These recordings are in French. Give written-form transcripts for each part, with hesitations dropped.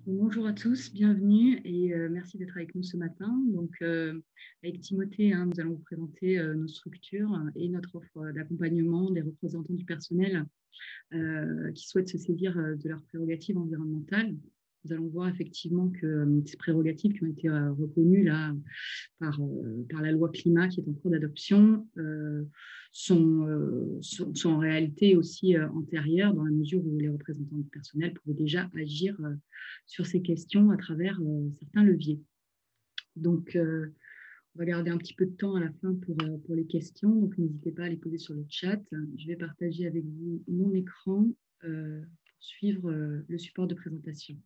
Bonjour à tous, bienvenue et merci d'être avec nous ce matin. Avec Timothée, nous allons vous présenter nos structures et notre offre d'accompagnement des représentants du personnel qui souhaitent se saisir de leurs prérogatives environnementales. Nous allons voir effectivement que ces prérogatives qui ont été reconnues là, par la loi climat qui est en cours d'adoption sont en réalité aussi antérieures dans la mesure où les représentants du personnel pouvaient déjà agir sur ces questions à travers certains leviers. Donc, on va garder un petit peu de temps à la fin pour les questions, donc n'hésitez pas à les poser sur le chat. Je vais partager avec vous mon écran pour suivre le support de présentation.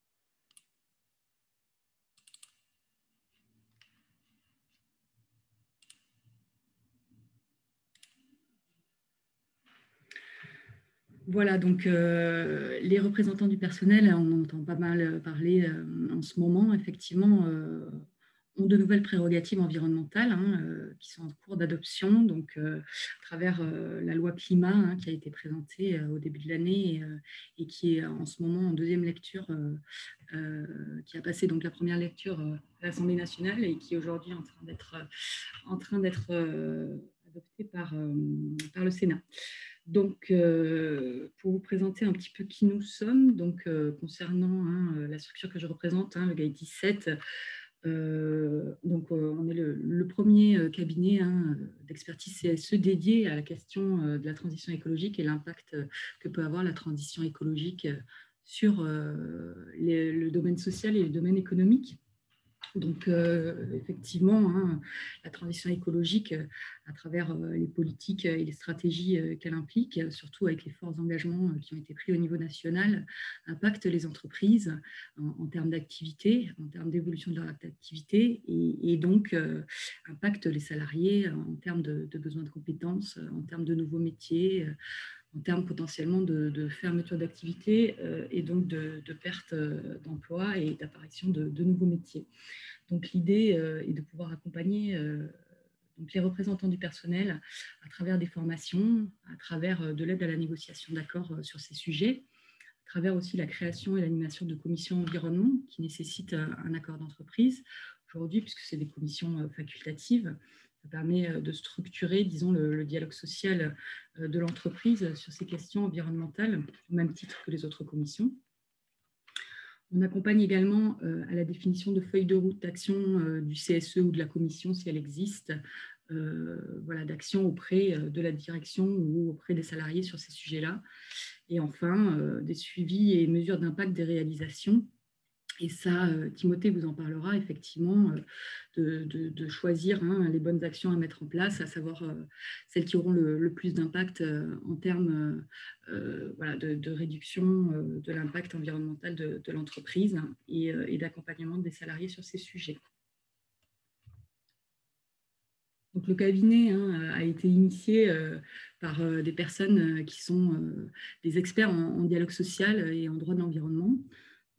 Voilà, donc les représentants du personnel, on entend pas mal parler en ce moment, effectivement, ont de nouvelles prérogatives environnementales qui sont en cours d'adoption, donc à travers la loi climat qui a été présentée au début de l'année et qui est en ce moment en deuxième lecture, qui a passé donc la première lecture à l'Assemblée nationale et qui est aujourd'hui en train d'être adoptée par le Sénat. Donc, pour vous présenter un petit peu qui nous sommes, donc, concernant la structure que je représente, le GAI 17, on est le premier cabinet d'expertise CSE dédié à la question de la transition écologique et l'impact que peut avoir la transition écologique sur le domaine social et le domaine économique. Donc, effectivement, la transition écologique, à travers les politiques et les stratégies qu'elle implique, surtout avec les forts engagements qui ont été pris au niveau national, impacte les entreprises en termes d'activité, en termes d'évolution de leur activité, et donc impacte les salariés en termes de besoins de compétences, en termes de nouveaux métiers, en termes potentiellement de fermeture d'activité et donc de perte d'emploi et d'apparition de nouveaux métiers. Donc l'idée est de pouvoir accompagner donc les représentants du personnel à travers des formations, à travers de l'aide à la négociation d'accords sur ces sujets, à travers aussi la création et l'animation de commissions environnement qui nécessitent un accord d'entreprise aujourd'hui, puisque c'est des commissions facultatives. Ça permet de structurer, disons, le dialogue social de l'entreprise sur ces questions environnementales, au même titre que les autres commissions. On accompagne également à la définition de feuilles de route d'action du CSE ou de la commission, si elle existe, d'action auprès de la direction ou auprès des salariés sur ces sujets-là. Et enfin, des suivis et mesures d'impact des réalisations. Et ça, Timothée vous en parlera effectivement, de choisir les bonnes actions à mettre en place, à savoir celles qui auront le plus d'impact en termes de réduction de l'impact environnemental de l'entreprise et d'accompagnement des salariés sur ces sujets. Donc, le cabinet a été initié par des personnes qui sont des experts en dialogue social et en droit de l'environnement.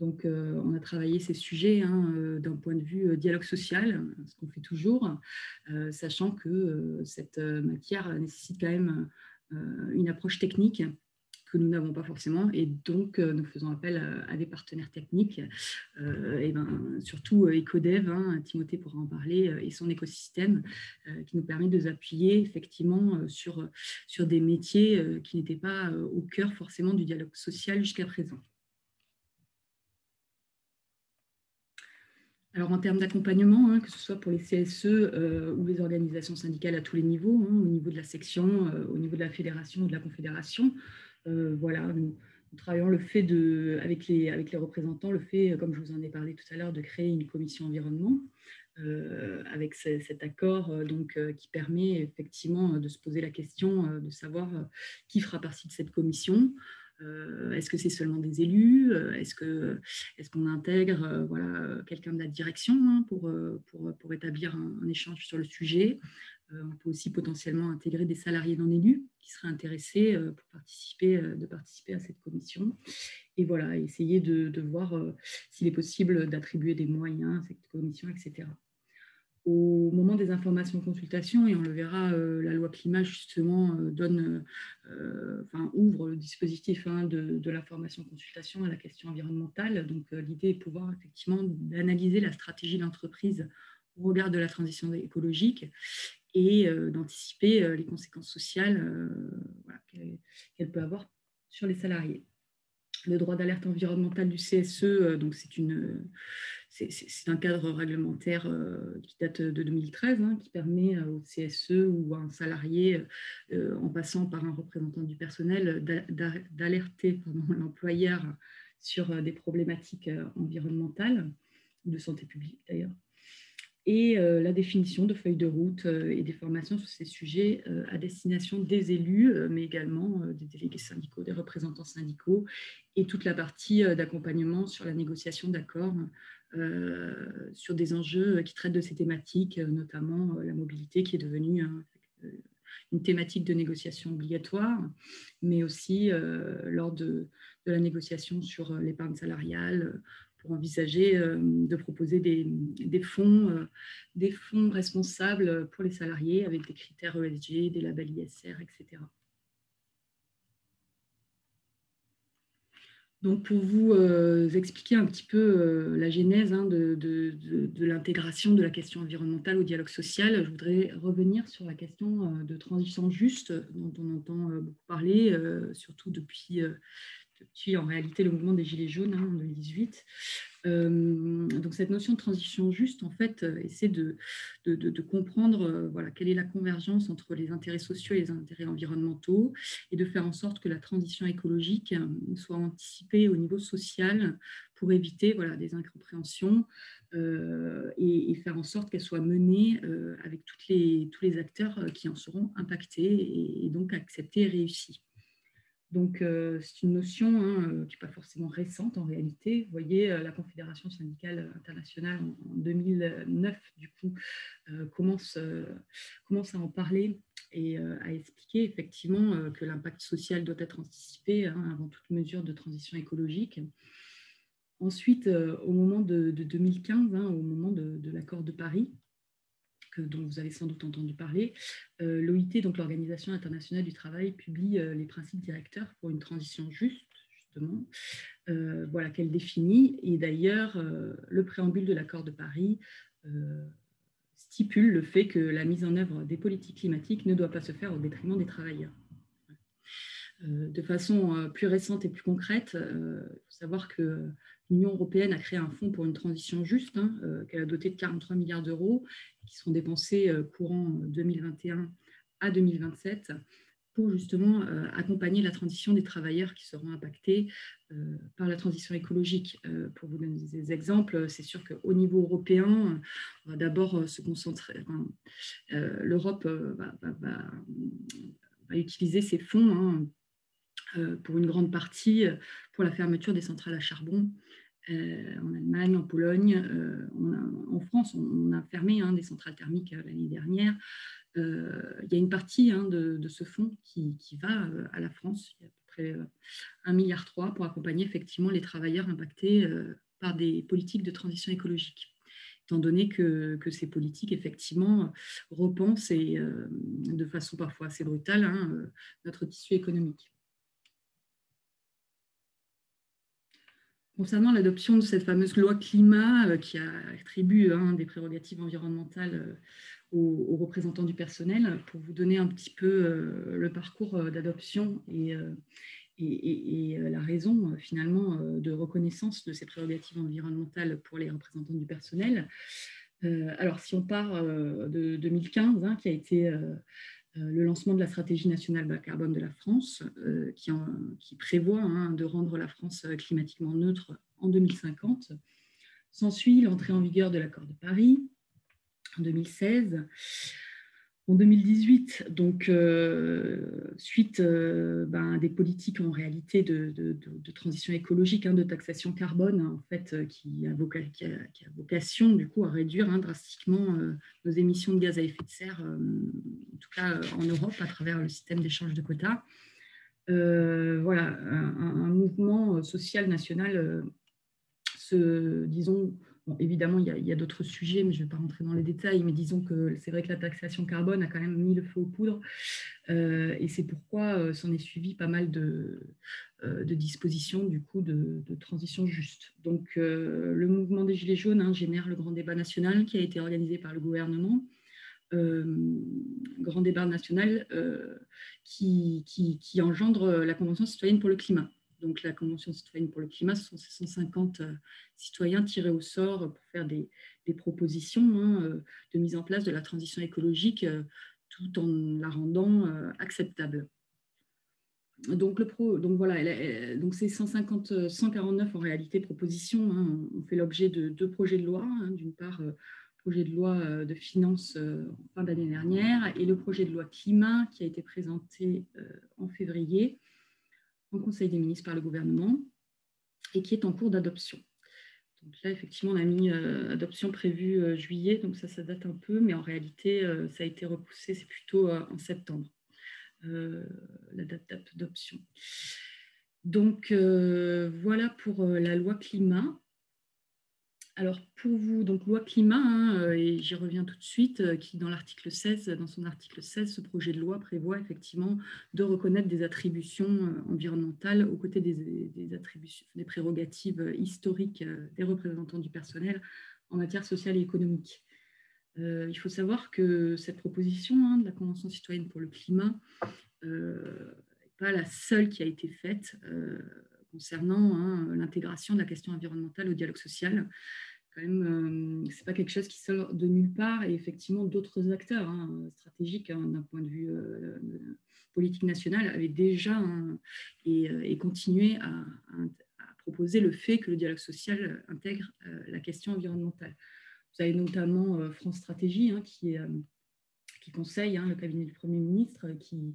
Donc, on a travaillé ces sujets d'un point de vue dialogue social, ce qu'on fait toujours, sachant que cette matière nécessite quand même une approche technique que nous n'avons pas forcément, et donc nous faisons appel à des partenaires techniques, surtout Ecodev, Timothée pourra en parler, et son écosystème qui nous permet de nous appuyer effectivement sur des métiers qui n'étaient pas au cœur forcément du dialogue social jusqu'à présent. Alors, en termes d'accompagnement, que ce soit pour les CSE ou les organisations syndicales à tous les niveaux, au niveau de la section, au niveau de la fédération ou de la confédération, nous travaillons avec les représentants, le fait, comme je vous en ai parlé tout à l'heure, de créer une commission environnement avec cet accord qui permet effectivement de se poser la question de savoir qui fera partie de cette commission. Est-ce que c'est seulement des élus? Est-ce qu'on intègre quelqu'un de la direction pour établir un échange sur le sujet? On peut aussi potentiellement intégrer des salariés non élus qui seraient intéressés pour participer à cette commission. Et voilà, essayer de voir s'il est possible d'attribuer des moyens à cette commission, etc. Au moment des informations consultations, et on le verra, la loi climat justement ouvre le dispositif de l'information consultation à la question environnementale. Donc l'idée est de pouvoir effectivement d'analyser la stratégie de l'entreprise au regard de la transition écologique et d'anticiper les conséquences sociales qu'elle peut avoir sur les salariés. Le droit d'alerte environnementale du CSE, donc c'est un cadre réglementaire qui date de 2013, qui permet au CSE ou à un salarié, en passant par un représentant du personnel, d'alerter l'employeur sur des problématiques environnementales, ou de santé publique d'ailleurs, et la définition de feuilles de route et des formations sur ces sujets à destination des élus, mais également des délégués syndicaux, des représentants syndicaux, et toute la partie d'accompagnement sur la négociation d'accords sur des enjeux qui traitent de ces thématiques, notamment la mobilité qui est devenue une thématique de négociation obligatoire, mais aussi lors de la négociation sur l'épargne salariale, pour envisager de proposer des fonds responsables pour les salariés avec des critères ESG, des labels ISR, etc. Donc, pour vous expliquer un petit peu la genèse de l'intégration de la question environnementale au dialogue social, je voudrais revenir sur la question de transition juste, dont on entend beaucoup parler, surtout depuis en réalité le mouvement des Gilets jaunes en 2018. Donc cette notion de transition juste, en fait, essaie de comprendre quelle est la convergence entre les intérêts sociaux et les intérêts environnementaux, et de faire en sorte que la transition écologique soit anticipée au niveau social pour éviter des incompréhensions et faire en sorte qu'elle soit menée avec tous les acteurs qui en seront impactés et donc acceptés et réussis. Donc, c'est une notion qui n'est pas forcément récente en réalité. Vous voyez, la Confédération syndicale internationale en 2009, du coup, commence à en parler et à expliquer effectivement que l'impact social doit être anticipé avant toute mesure de transition écologique. Ensuite, au moment de 2015, au moment de l'accord de Paris, dont vous avez sans doute entendu parler, l'OIT, donc l'Organisation internationale du travail, publie les principes directeurs pour une transition juste, justement, qu'elle définit. Et d'ailleurs, le préambule de l'accord de Paris stipule le fait que la mise en œuvre des politiques climatiques ne doit pas se faire au détriment des travailleurs. De façon plus récente et plus concrète, il faut savoir que l'Union européenne a créé un fonds pour une transition juste, qu'elle a doté de 43 milliards d'euros, qui seront dépensés courant 2021 à 2027 pour justement accompagner la transition des travailleurs qui seront impactés par la transition écologique. Pour vous donner des exemples, c'est sûr qu'au niveau européen, on va d'abord se concentrer, l'Europe va utiliser ces fonds pour une grande partie pour la fermeture des centrales à charbon en Allemagne, en Pologne. En France, on a fermé des centrales thermiques l'année dernière. Il y a une partie de ce fonds qui va à la France. Il y a à peu près 1,3 milliard pour accompagner effectivement les travailleurs impactés par des politiques de transition écologique, étant donné que ces politiques, effectivement, repensent et, de façon parfois assez brutale notre tissu économique. Concernant l'adoption de cette fameuse loi climat qui attribue des prérogatives environnementales aux représentants du personnel, pour vous donner un petit peu le parcours d'adoption et la raison finalement de reconnaissance de ces prérogatives environnementales pour les représentants du personnel. Alors si on part de 2015, qui a été le lancement de la stratégie nationale bas carbone de la France, qui prévoit de rendre la France climatiquement neutre en 2050. S'ensuit l'entrée en vigueur de l'accord de Paris en 2016. En 2018, donc, suite des politiques en réalité de transition écologique, de taxation carbone, en fait, qui a vocation du coup à réduire drastiquement nos émissions de gaz à effet de serre, en tout cas en Europe, à travers le système d'échange de quotas. Un mouvement social national Bon, évidemment, il y a d'autres sujets, mais je ne vais pas rentrer dans les détails, mais disons que c'est vrai que la taxation carbone a quand même mis le feu aux poudres, et c'est pourquoi s'en est suivi pas mal de dispositions du coup de transition juste. Donc, le mouvement des Gilets jaunes, hein, génère le grand débat national qui a été organisé par le gouvernement. Grand débat national qui engendre la Convention citoyenne pour le climat. Donc la Convention citoyenne pour le climat, ce sont ces 150 citoyens tirés au sort pour faire des propositions, hein, de mise en place de la transition écologique tout en la rendant acceptable. Donc, donc voilà, donc ces 149 en réalité propositions, hein, ont fait l'objet de 2 projets de loi, hein, d'une part projet de loi de finances en fin d'année dernière et le projet de loi climat qui a été présenté en février en Conseil des ministres par le gouvernement et qui est en cours d'adoption. Donc là, effectivement, on a mis adoption prévue juillet, donc ça date un peu, mais en réalité, ça a été repoussé, c'est plutôt en septembre. La date d'adoption. Donc, voilà pour la loi climat. Alors, pour vous, donc loi climat, hein, et j'y reviens tout de suite, qui dans l'article 16, dans son article 16, ce projet de loi prévoit effectivement de reconnaître des attributions environnementales aux côtés des attributions, des prérogatives historiques des représentants du personnel en matière sociale et économique. Il faut savoir que cette proposition, hein, de la Convention citoyenne pour le climat n'est pas la seule qui a été faite concernant, hein, l'intégration de la question environnementale au dialogue social. Quand même, c'est pas quelque chose qui sort de nulle part, et effectivement d'autres acteurs, hein, stratégiques, hein, d'un point de vue politique nationale avaient déjà, hein, et continué à proposer le fait que le dialogue social intègre la question environnementale. Vous avez notamment France Stratégie, hein, qui conseille, hein, le cabinet du Premier ministre, qui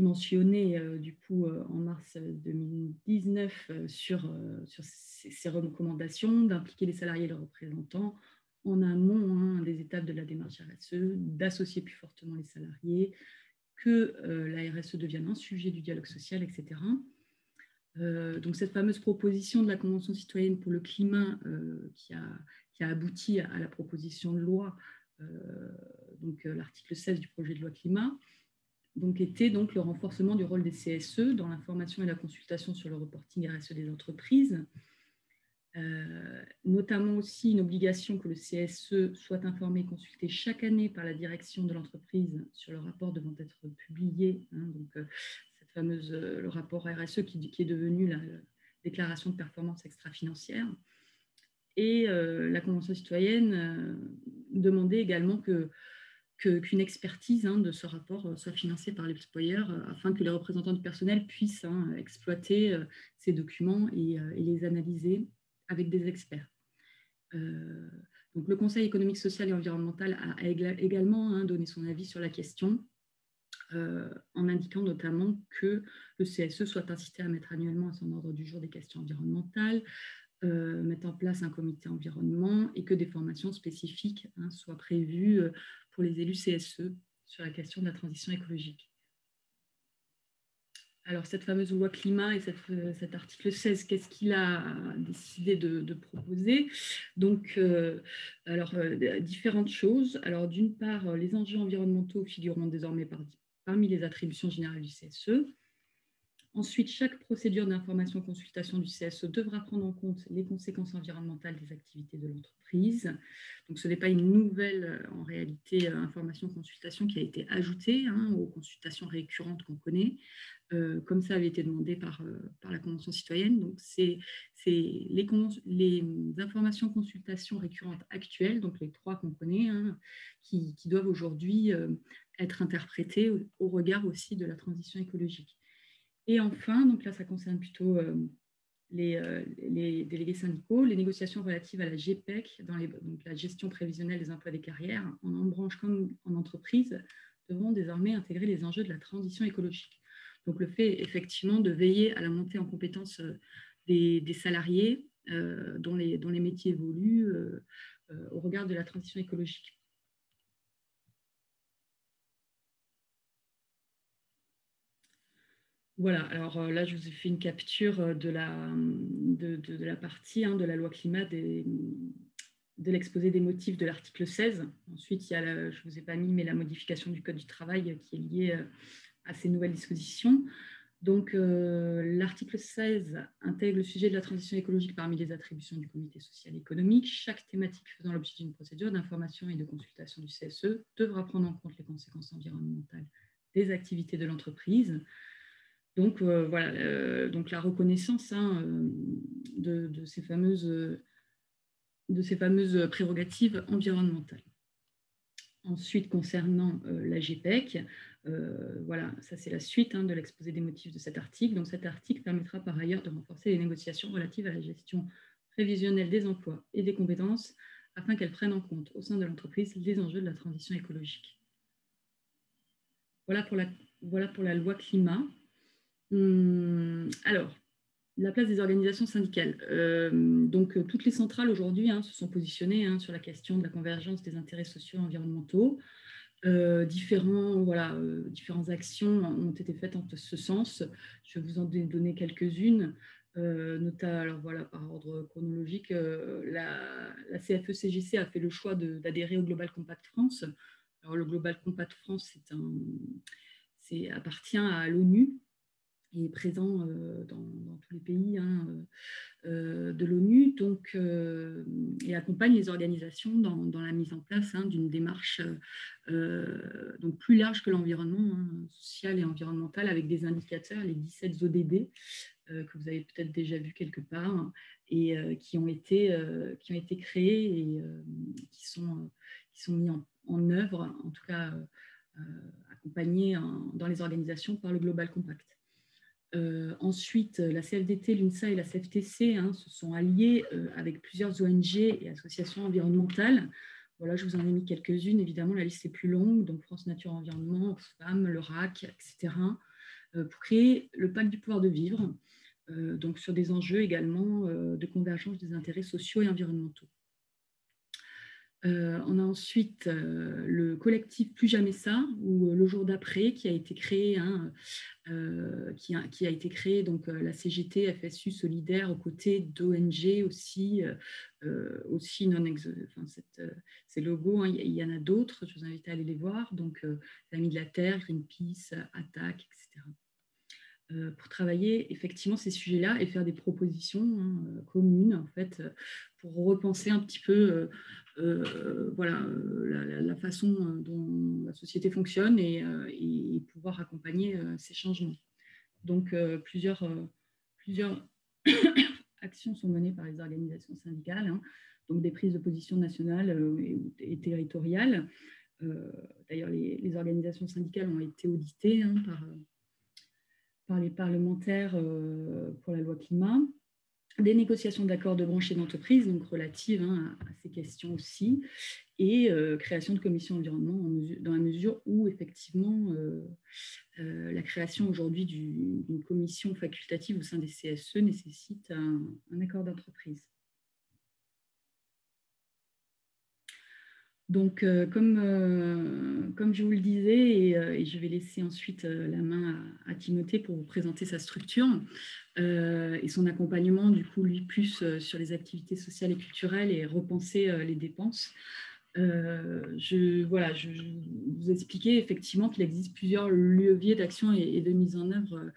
mentionnait du coup en mars 2019 sur ces recommandations d'impliquer les salariés et leurs représentants en amont, hein, des étapes de la démarche RSE, d'associer plus fortement les salariés, que la RSE devienne un sujet du dialogue social, etc. Donc cette fameuse proposition de la Convention citoyenne pour le climat qui a abouti à la proposition de loi, donc l'article 16 du projet de loi climat, donc était donc le renforcement du rôle des CSE dans l'information et la consultation sur le reporting RSE des entreprises, notamment aussi une obligation que le CSE soit informé et consulté chaque année par la direction de l'entreprise sur le rapport devant être publié, hein, donc cette fameuse, le rapport RSE qui est devenu la déclaration de performance extra-financière. Et la Convention citoyenne demandait également qu'une expertise, hein, de ce rapport soit financée par l'employeur afin que les représentants du personnel puissent, hein, exploiter ces documents et les analyser avec des experts. Donc le Conseil économique, social et environnemental a également, hein, donné son avis sur la question, en indiquant notamment que le CSE soit incité à mettre annuellement à son ordre du jour des questions environnementales, mettre en place un comité environnement et que des formations spécifiques, hein, soient prévues pour les élus CSE sur la question de la transition écologique. Alors, cette fameuse loi climat et cet article 16, qu'est-ce qu'il a décidé de proposer? Donc, différentes choses. Alors, d'une part, les enjeux environnementaux figureront désormais parmi les attributions générales du CSE. Ensuite, chaque procédure d'information-consultation du CSE devra prendre en compte les conséquences environnementales des activités de l'entreprise. Donc, ce n'est pas une nouvelle, en réalité, information-consultation qui a été ajoutée, hein, aux consultations récurrentes qu'on connaît, comme ça avait été demandé par la Convention citoyenne. Donc, c'est les informations-consultations récurrentes actuelles, donc les 3 qu'on connaît, hein, qui doivent aujourd'hui être interprétées au regard aussi de la transition écologique. Et enfin, donc là, ça concerne plutôt les délégués syndicaux, les négociations relatives à la GPEC, donc la gestion prévisionnelle des emplois et des carrières, en branche comme en entreprise, devront désormais intégrer les enjeux de la transition écologique. Donc le fait effectivement de veiller à la montée en compétences des salariés dont les métiers évoluent au regard de la transition écologique. Voilà, alors là, je vous ai fait une capture de la partie, hein, de la loi climat de l'exposé des motifs de l'article 16. Ensuite, il y a, je ne vous ai pas mis, mais la modification du Code du travail qui est liée à ces nouvelles dispositions. Donc, l'article 16 intègre le sujet de la transition écologique parmi les attributions du comité social et économique. Chaque thématique faisant l'objet d'une procédure d'information et de consultation du CSE devra prendre en compte les conséquences environnementales des activités de l'entreprise. Donc, voilà, donc la reconnaissance de ces fameuses prérogatives environnementales. Ensuite, concernant la GPEC, voilà, ça c'est la suite de l'exposé des motifs de cet article. Donc cet article permettra par ailleurs de renforcer les négociations relatives à la gestion prévisionnelle des emplois et des compétences afin qu'elles prennent en compte au sein de l'entreprise les enjeux de la transition écologique. Voilà pour la loi climat. Alors, la place des organisations syndicales. Donc, toutes les centrales aujourd'hui se sont positionnées sur la question de la convergence des intérêts sociaux et environnementaux. Différentes actions ont été faites en ce sens. Je vais vous en donner quelques-unes. Alors voilà, par ordre chronologique, la CFE-CGC a fait le choix d'adhérer au Global Compact France. Alors, le Global Compact France appartient à l'ONU et est présent dans tous les pays de l'ONU, donc, et accompagne les organisations dans la mise en place d'une démarche donc plus large que l'environnement social et environnemental, avec des indicateurs, les 17 ODD, que vous avez peut-être déjà vu quelque part, et qui ont été créés et qui sont mis en œuvre, en tout cas accompagnés dans les organisations par le Global Compact. Ensuite, la CFDT, l'UNSA et la CFTC se sont alliés avec plusieurs ONG et associations environnementales. Voilà, je vous en ai mis quelques-unes. Évidemment, la liste est plus longue, donc France Nature Environnement, Oxfam, le RAC, etc., pour créer le pacte du pouvoir de vivre, donc sur des enjeux également de convergence des intérêts sociaux et environnementaux. On a ensuite le collectif Plus Jamais Ça, ou le jour d'après, qui a été créé, qui a été créé, donc la CGT, FSU Solidaire, aux côtés d'ONG aussi, ces logos, il y en a d'autres, je vous invite à aller les voir, donc Amis de la Terre, Greenpeace, Attaque, etc. Pour travailler effectivement ces sujets-là et faire des propositions communes, en fait, pour repenser un petit peu la façon dont la société fonctionne et pouvoir accompagner ces changements. Donc, plusieurs actions sont menées par les organisations syndicales, donc des prises de position nationales et territoriales. D'ailleurs, les organisations syndicales ont été auditées par les parlementaires pour la loi climat, des négociations d'accords de branche et d'entreprise, donc relatives à ces questions aussi, et création de commissions environnement dans la mesure où effectivement la création aujourd'hui d'une commission facultative au sein des CSE nécessite un accord d'entreprise. Donc, comme je vous le disais, et je vais laisser ensuite la main à Timothée pour vous présenter sa structure et son accompagnement, du coup, lui, plus sur les activités sociales et culturelles et repenser les dépenses. Je vous expliquais effectivement qu'il existe plusieurs leviers d'action et de mise en œuvre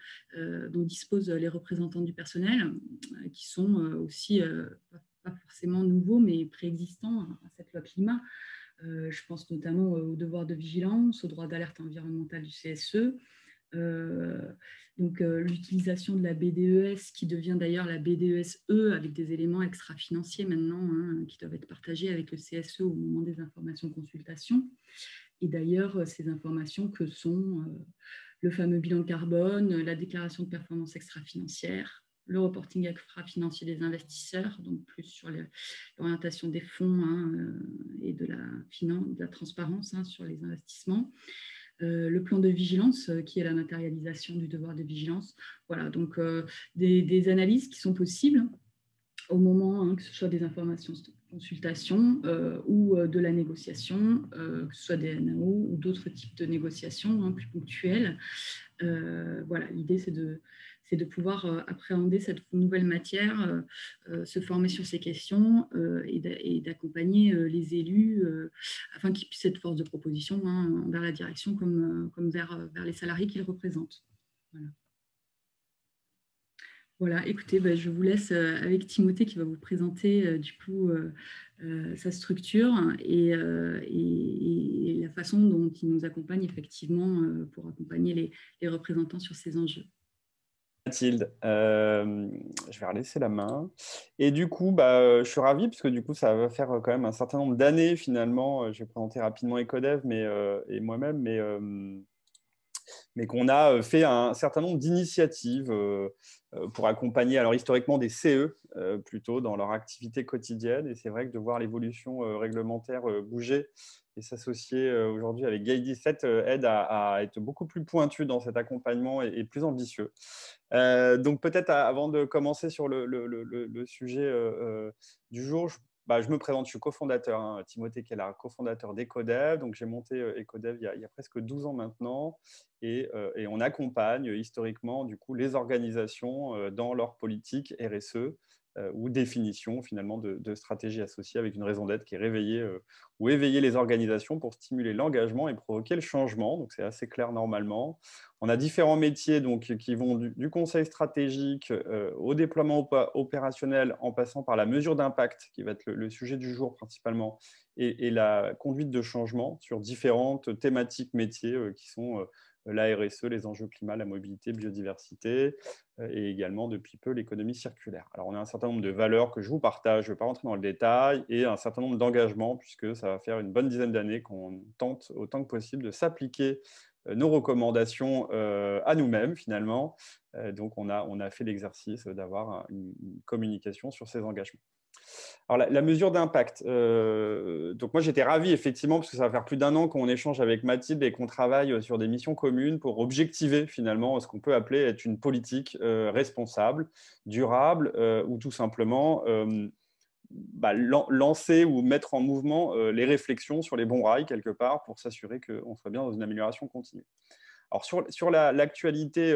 dont disposent les représentants du personnel, qui sont aussi pas forcément nouveaux, mais préexistants à cette loi climat. Je pense notamment au devoir de vigilance, au droit d'alerte environnementale du CSE, l'utilisation de la BDES, qui devient d'ailleurs la BDES-E, avec des éléments extra-financiers maintenant, qui doivent être partagés avec le CSE au moment des informations consultation. Et d'ailleurs, ces informations que sont le fameux bilan carbone, la déclaration de performance extra-financière, le reporting extra-financier des investisseurs, donc plus sur l'orientation des fonds et de la transparence sur les investissements. Le plan de vigilance, qui est la matérialisation du devoir de vigilance. Voilà, donc des analyses qui sont possibles au moment que ce soit des informations de consultation ou de la négociation, que ce soit des NAO ou d'autres types de négociations plus ponctuelles. Voilà, l'idée, c'est c'est de pouvoir appréhender cette nouvelle matière, se former sur ces questions et d'accompagner les élus afin qu'ils puissent être force de proposition hein, vers la direction comme vers les salariés qu'ils représentent. Voilà. Voilà, écoutez, je vous laisse avec Timothée qui va vous présenter du coup sa structure et la façon dont il nous accompagne effectivement pour accompagner les représentants sur ces enjeux. Mathilde, je vais relaisser la main. Et du coup, je suis ravi parce que du coup, ça va faire quand même un certain nombre d'années finalement. Je vais présenter rapidement Ecodev et moi-même, mais qu'on a fait un certain nombre d'initiatives pour accompagner, alors historiquement des CE plutôt dans leur activité quotidienne. Et c'est vrai que de voir l'évolution réglementaire bouger et s'associer aujourd'hui avec GAI 17 aide à être beaucoup plus pointu dans cet accompagnement et plus ambitieux. Donc peut-être avant de commencer sur le sujet du jour, je me présente, je suis cofondateur, hein, Timothée Keller, cofondateur d'Ecodev. Donc j'ai monté Ecodev il y a presque 12 ans maintenant et on accompagne historiquement du coup, les organisations dans leur politique RSE ou définition finalement de stratégie associée avec une raison d'être qui est réveiller ou éveiller les organisations pour stimuler l'engagement et provoquer le changement. Donc c'est assez clair normalement. On a différents métiers donc, qui vont du conseil stratégique au déploiement opérationnel en passant par la mesure d'impact qui va être le sujet du jour principalement et la conduite de changement sur différentes thématiques métiers qui sont la RSE, les enjeux climat, la mobilité, biodiversité et également depuis peu l'économie circulaire. Alors on a un certain nombre de valeurs que je vous partage, je ne vais pas rentrer dans le détail, et un certain nombre d'engagements puisque ça va faire une bonne dizaine d'années qu'on tente autant que possible de s'appliquer nos recommandations à nous-mêmes finalement. Donc on a fait l'exercice d'avoir une communication sur ces engagements. Alors, la mesure d'impact. Donc, moi, j'étais ravi, effectivement, parce que ça va faire plus d'un an qu'on échange avec Mathilde et qu'on travaille sur des missions communes pour objectiver, finalement, ce qu'on peut appeler être une politique responsable, durable ou tout simplement lancer ou mettre en mouvement les réflexions sur les bons rails, quelque part, pour s'assurer qu'on soit bien dans une amélioration continue. Alors, sur l'actualité,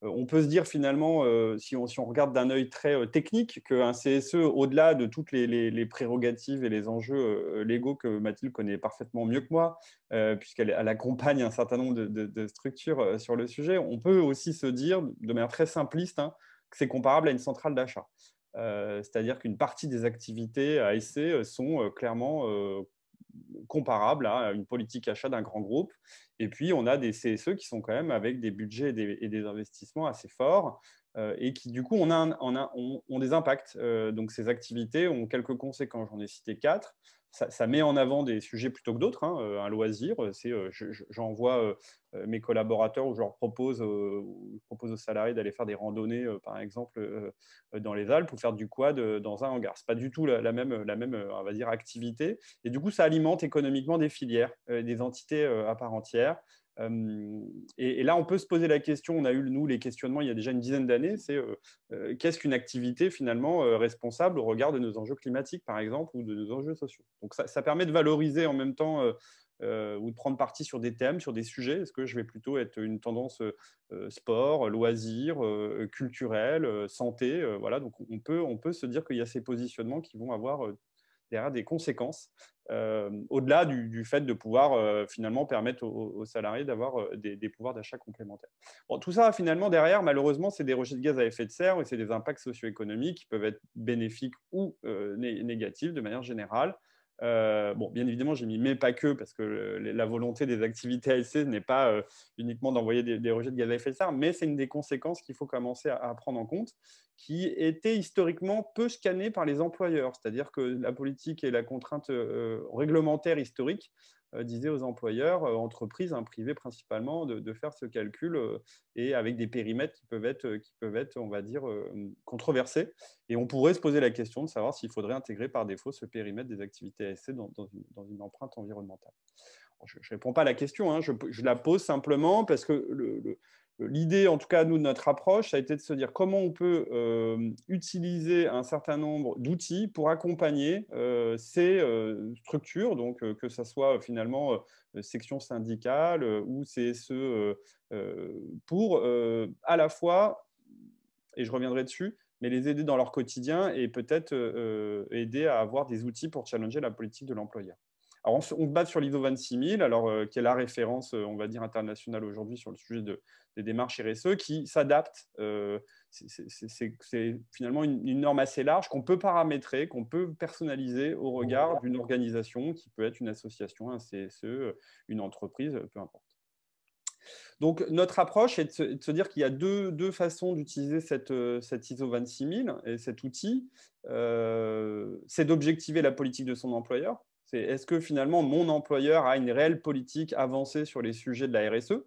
on peut se dire finalement, si on regarde d'un œil très technique, qu'un CSE, au-delà de toutes les prérogatives et les enjeux légaux que Mathilde connaît parfaitement mieux que moi, puisqu'elle accompagne un certain nombre de structures sur le sujet, on peut aussi se dire, de manière très simpliste, hein, que c'est comparable à une centrale d'achat. C'est-à-dire qu'une partie des activités ASC sont clairement comparables à une politique achat d'un grand groupe. Et puis, on a des CSE qui sont quand même avec des budgets et des investissements assez forts et qui, du coup, ont des impacts. Donc, ces activités ont quelques conséquences. J'en ai cité 4. Ça met en avant des sujets plutôt que d'autres. Hein. Un loisir, j'envoie mes collaborateurs ou je propose aux salariés d'aller faire des randonnées, par exemple, dans les Alpes ou faire du quad dans un hangar. Ce n'est pas du tout la même, on va dire, activité. Et du coup, ça alimente économiquement des filières, des entités à part entière. Et là, on peut se poser la question, on a eu, nous, les questionnements il y a déjà une dizaine d'années, c'est qu'est-ce qu'une activité finalement responsable au regard de nos enjeux climatiques, par exemple, ou de nos enjeux sociaux. Donc, ça permet de valoriser en même temps ou de prendre parti sur des thèmes, sur des sujets. Est-ce que je vais plutôt être une tendance sport, loisirs, culturel, santé voilà. Donc, on peut se dire qu'il y a ces positionnements qui vont avoir derrière des conséquences, au-delà du fait de pouvoir finalement permettre aux salariés d'avoir des pouvoirs d'achat complémentaires. Bon, tout ça, finalement, derrière, malheureusement, c'est des rejets de gaz à effet de serre et c'est des impacts socio-économiques qui peuvent être bénéfiques ou négatifs de manière générale. Bien évidemment, j'ai mis mais pas que, parce que la volonté des activités ASC n'est pas uniquement d'envoyer des rejets de gaz à effet de serre, mais c'est une des conséquences qu'il faut commencer à prendre en compte, qui était historiquement peu scannée par les employeurs. C'est-à-dire que la politique et la contrainte réglementaire historique disaient aux employeurs, entreprises, hein, privées principalement, de faire ce calcul et avec des périmètres qui peuvent être on va dire, controversés. Et on pourrait se poser la question de savoir s'il faudrait intégrer par défaut ce périmètre des activités ASC dans une empreinte environnementale. Je ne réponds pas à la question, hein, je la pose simplement parce que l'idée, en tout cas, nous, de notre approche, ça a été de se dire comment on peut utiliser un certain nombre d'outils pour accompagner ces structures, donc que ce soit finalement section syndicale ou CSE, pour à la fois, et je reviendrai dessus, mais les aider dans leur quotidien et peut-être aider à avoir des outils pour challenger la politique de l'employeur. Alors, on se base sur l'ISO 26000, alors, qui est la référence, on va dire, internationale aujourd'hui sur le sujet des démarches RSE, qui s'adapte. C'est finalement une norme assez large qu'on peut paramétrer, qu'on peut personnaliser au regard d'une organisation qui peut être une association, un CSE, une entreprise, peu importe. Donc, notre approche est de se dire qu'il y a deux façons d'utiliser cette ISO 26000 et cet outil. C'est d'objectiver la politique de son employeur. Est-ce que finalement mon employeur a une réelle politique avancée sur les sujets de la RSE?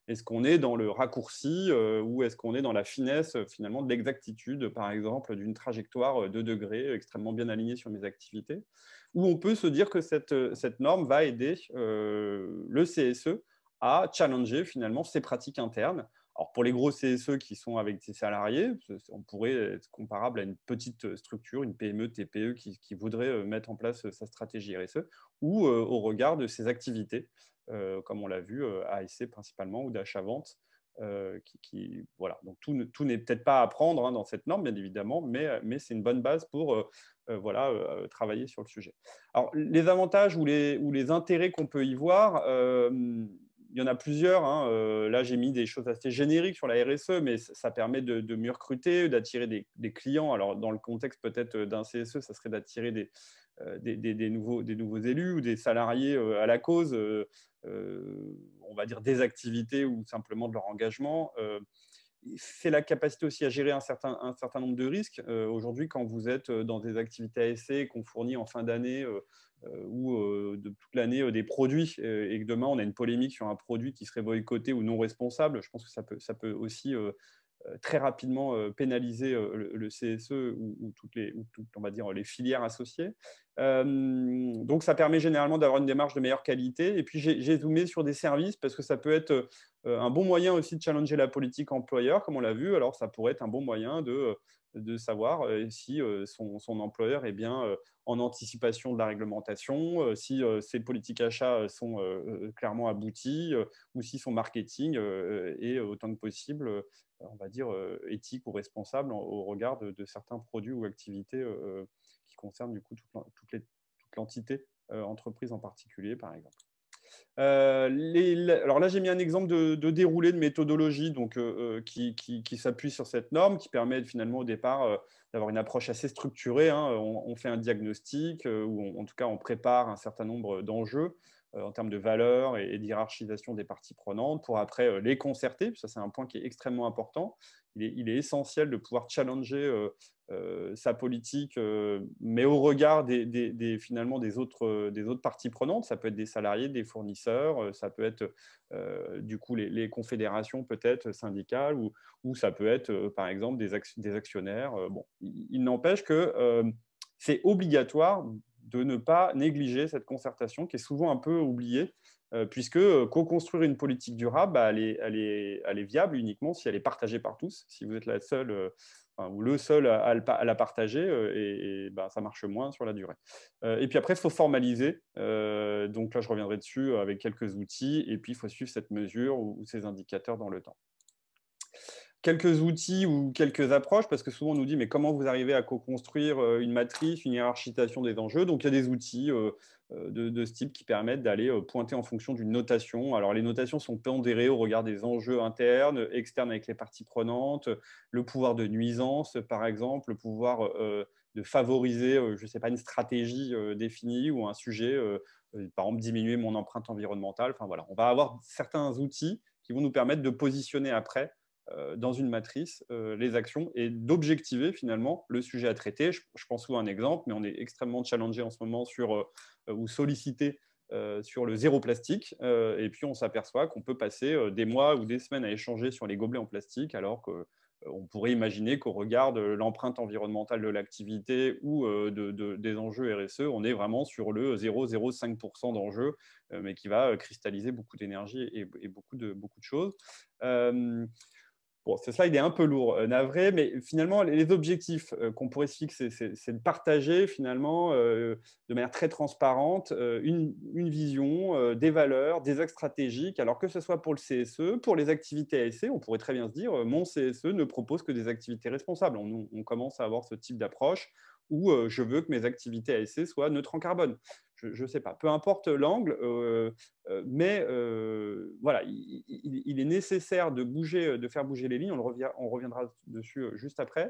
Est-ce qu'on est dans le raccourci ou est-ce qu'on est dans la finesse finalement de l'exactitude, par exemple, d'une trajectoire de degrés extrêmement bien alignée sur mes activités? Ou on peut se dire que cette norme va aider le CSE à challenger finalement ces pratiques internes. Alors pour les gros CSE qui sont avec des salariés, on pourrait être comparable à une petite structure, une PME, TPE qui voudrait mettre en place sa stratégie RSE, ou au regard de ses activités, comme on l'a vu à ASC principalement, ou d'achat-vente. Voilà. Donc tout n'est peut-être pas à prendre dans cette norme, bien évidemment, mais c'est une bonne base pour voilà, travailler sur le sujet. Alors, les avantages ou les intérêts qu'on peut y voir, il y en a plusieurs. Là, j'ai mis des choses assez génériques sur la RSE, mais ça permet de mieux recruter, d'attirer des clients. Alors, dans le contexte peut-être d'un CSE, ça serait d'attirer des nouveaux élus ou des salariés à la cause, on va dire des activités ou simplement de leur engagement. C'est la capacité aussi à gérer un certain nombre de risques. Aujourd'hui, quand vous êtes dans des activités ASC qu'on fournit en fin d'année ou de toute l'année des produits et que demain on a une polémique sur un produit qui serait boycotté ou non responsable, je pense que ça peut aussi très rapidement pénaliser le CSE ou on va dire, les filières associées. Donc, ça permet généralement d'avoir une démarche de meilleure qualité. Et puis, j'ai zoomé sur des services parce que ça peut être un bon moyen aussi de challenger la politique employeur, comme on l'a vu. Alors, ça pourrait être un bon moyen de savoir si son employeur est bien en anticipation de la réglementation, si ses politiques achats sont clairement abouties, ou si son marketing est autant que possible, on va dire, éthique ou responsable au regard de certains produits ou activités qui concernent du coup toute l'entité entreprise en particulier, par exemple. Alors là, j'ai mis un exemple de déroulé de méthodologie donc, qui s'appuie sur cette norme, qui permet finalement au départ d'avoir une approche assez structurée. On fait un diagnostic ou en tout cas on prépare un certain nombre d'enjeux en termes de valeur et d'hierarchisation des parties prenantes pour après les concerter. Ça, c'est un point qui est extrêmement important. Il est essentiel de pouvoir challenger sa politique, mais au regard finalement des autres parties prenantes. Ça peut être des salariés, des fournisseurs, ça peut être du coup les confédérations peut-être syndicales, ou ça peut être par exemple des actionnaires. Bon, il n'empêche que c'est obligatoire de ne pas négliger cette concertation qui est souvent un peu oubliée, puisque co-construire une politique durable, elle est viable uniquement si elle est partagée par tous. Si vous êtes la seule ou le seul à la partager, ça marche moins sur la durée. Et puis après, il faut formaliser. Donc là, je reviendrai dessus avec quelques outils. Et puis, il faut suivre cette mesure ou ces indicateurs dans le temps. Quelques outils ou quelques approches, parce que souvent on nous dit mais comment vous arrivez à co-construire une matrice, une hiérarchisation des enjeux? Donc il y a des outils de ce type qui permettent d'aller pointer en fonction d'une notation. Alors les notations sont pondérées au regard des enjeux internes, externes avec les parties prenantes, le pouvoir de nuisance par exemple, le pouvoir de favoriser, je ne sais pas, une stratégie définie ou un sujet, par exemple diminuer mon empreinte environnementale. Enfin voilà, on va avoir certains outils qui vont nous permettre de positionner après dans une matrice les actions et d'objectiver finalement le sujet à traiter. Je pense souvent à un exemple, mais on est extrêmement challengé en ce moment ou sollicité sur le zéro plastique. Et puis on s'aperçoit qu'on peut passer des mois ou des semaines à échanger sur les gobelets en plastique, alors que On pourrait imaginer qu'au regard de l'empreinte environnementale de l'activité ou des enjeux RSE, on est vraiment sur le 0,05% d'enjeux, mais qui va cristalliser beaucoup d'énergie et beaucoup de choses. Bon, ce slide est un peu lourd, navré, mais finalement, les objectifs qu'on pourrait se fixer, c'est de partager finalement de manière très transparente une vision, des valeurs, des axes stratégiques, alors que ce soit pour le CSE, pour les activités ASC, on pourrait très bien se dire mon CSE ne propose que des activités responsables. On commence à avoir ce type d'approche où je veux que mes activités ASC soient neutres en carbone. Je ne sais pas, peu importe l'angle, mais voilà, il est nécessaire de faire bouger les lignes. On reviendra dessus juste après.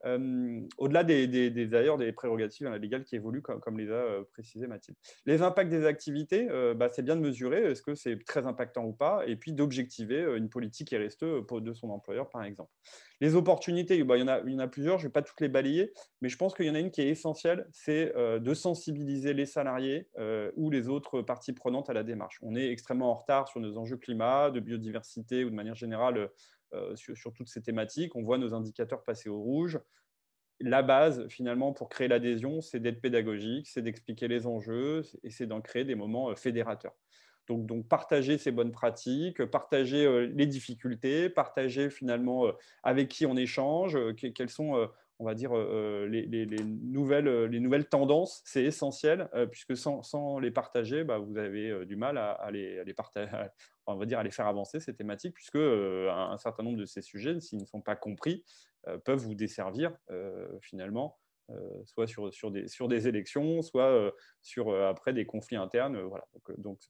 Au-delà d'ailleurs des prérogatives légales qui évoluent, comme les a précisé Mathilde. Les impacts des activités, c'est bien de mesurer est-ce que c'est très impactant ou pas, et puis d'objectiver une politique RSE de son employeur, par exemple. Les opportunités, il y en a plusieurs, je ne vais pas toutes les balayer, mais je pense qu'il y en a une qui est essentielle, c'est de sensibiliser les salariés ou les autres parties prenantes à la démarche. On est extrêmement en retard sur nos enjeux climat, de biodiversité ou de manière générale sur toutes ces thématiques. On voit nos indicateurs passer au rouge. La base, finalement, pour créer l'adhésion, c'est d'être pédagogique, c'est d'expliquer les enjeux et c'est d'en créer des moments fédérateurs. Donc, partager ces bonnes pratiques, partager les difficultés, partager finalement avec qui on échange, quelles sont, on va dire, les nouvelles tendances. C'est essentiel, puisque sans les partager, vous avez du mal à les partager, on va dire, à les faire avancer, ces thématiques, puisque un certain nombre de ces sujets, s'ils ne sont pas compris, peuvent vous desservir finalement, soit sur des élections, soit sur après des conflits internes. Voilà. Donc